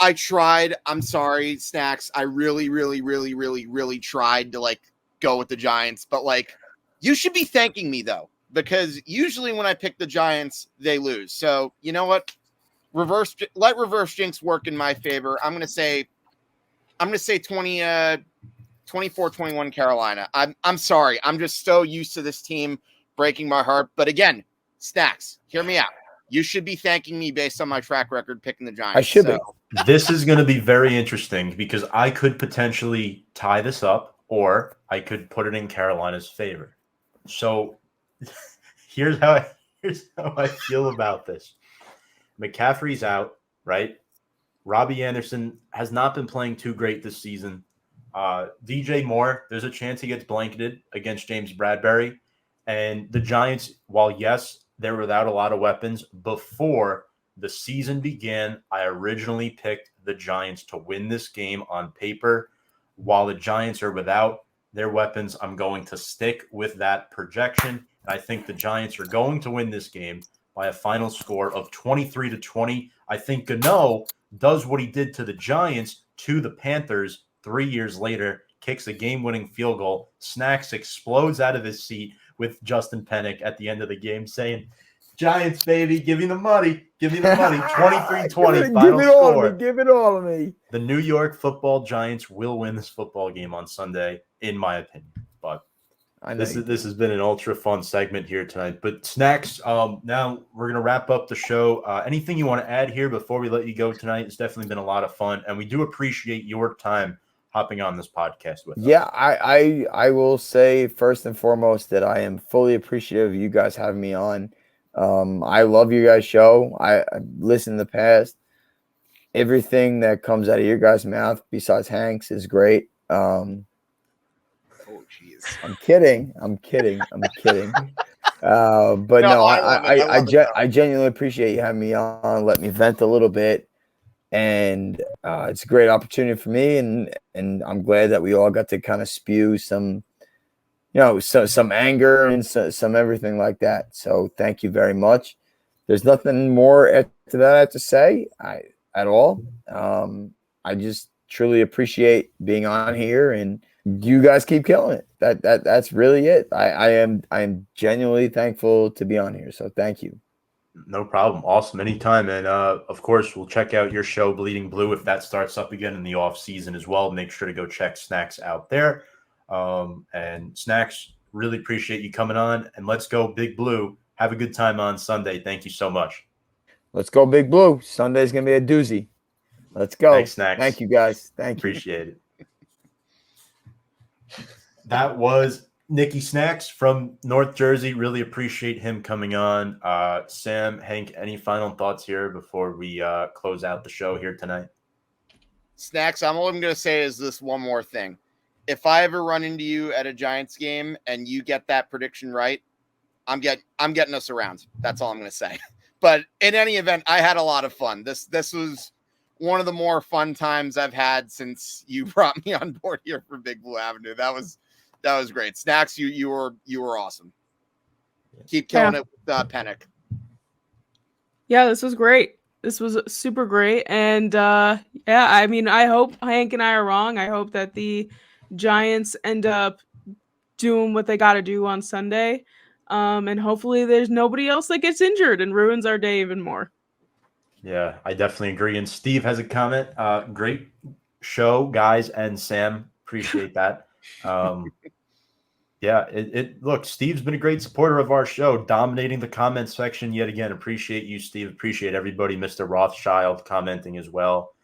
I tried. I'm sorry, Snacks. I really, really, really, really, really tried to go with the Giants, but you should be thanking me though, because usually when I pick the Giants, they lose. So you know what? Let reverse jinx work in my favor. I'm gonna say 24-21 Carolina. I'm sorry. I'm just so used to this team breaking my heart. But again, Snacks, hear me out. You should be thanking me based on my track record picking the Giants. I should be. This is going to be very interesting because I could potentially tie this up, or I could put it in Carolina's favor. So here's how I feel about this. McCaffrey's out, right? Robbie Anderson has not been playing too great this season. DJ Moore, there's a chance he gets blanketed against James Bradbury. And the Giants, while yes, they're without a lot of weapons, before the season began, I originally picked the Giants to win this game on paper. While the Giants are without their weapons, I'm going to stick with that projection. And I think the Giants are going to win this game by a final score of 23-20. I think Gano does what he did to the Giants to the Panthers 3 years later, kicks a game-winning field goal. Snacks explodes out of his seat with Justin Pennick at the end of the game saying, Giants, baby, give me the money. Give me the money. 23-20 final score. Give it all to me. The New York Football Giants will win this football game on Sunday, in my opinion. But This has been an ultra fun segment here tonight. But Snacks, now we're gonna wrap up the show. Anything you want to add here before we let you go tonight? It's definitely been a lot of fun, and we do appreciate your time hopping on this podcast with us. Yeah, I will say first and foremost that I am fully appreciative of you guys having me on. I love you guys' show. I listened in the past. Everything that comes out of your guys' mouth, besides Hank's, is great. Oh, jeez. I'm kidding. But no, I genuinely appreciate you having me on. Let me vent a little bit, and it's a great opportunity for me. And I'm glad that we all got to kind of spew some, some anger and some everything like that. So thank you very much. There's nothing more after that I have to say at all. I just truly appreciate being on here, and you guys keep killing it. That's really it. I am genuinely thankful to be on here. So thank you. No problem. Awesome. Anytime. And of course, we'll check out your show, Bleeding Blue, if that starts up again in the off season as well. Make sure to go check Snacks out there. And Snacks, really appreciate you coming on. And let's go Big Blue. Have a good time on Sunday. Thank you so much. Let's go Big Blue. Sunday's gonna be a doozy. Let's go. Thanks, Snacks. Thank you, guys. Thank you. Appreciate it. That was Nicky Snacks from North Jersey. Really appreciate him coming on. Sam, Hank, any final thoughts here before we close out the show here tonight? Snacks, all I'm going to say is this one more thing. If I ever run into you at a Giants game and you get that prediction right, I'm getting us around. That's all I'm going to say. But in any event, I had a lot of fun. This was one of the more fun times I've had since you brought me on board here for Big Blue Avenue. That was great. Snacks, you were awesome. Keep killing it with Pennick. Yeah, this was great. This was super great. And I mean, I hope Hank and I are wrong. I hope that the Giants end up doing what they got to do on Sunday. And hopefully there's nobody else that gets injured and ruins our day even more. Yeah, I definitely agree. And Steve has a comment. Great show, guys, and Sam. Appreciate that. Yeah, look, Steve's been a great supporter of our show, dominating the comment section yet again. Appreciate you, Steve. Appreciate everybody. Mr. Rothschild commenting as well.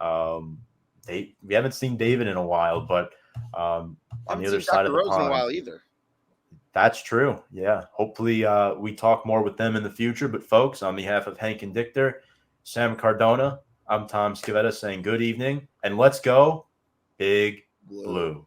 We haven't seen David in a while, but on the other side of the pond, in a while either. That's true. Yeah. Hopefully we talk more with them in the future. But folks, on behalf of Hank and Dichter, Sam Cardona, I'm Tom Scavetta saying good evening, and let's go Big Blue.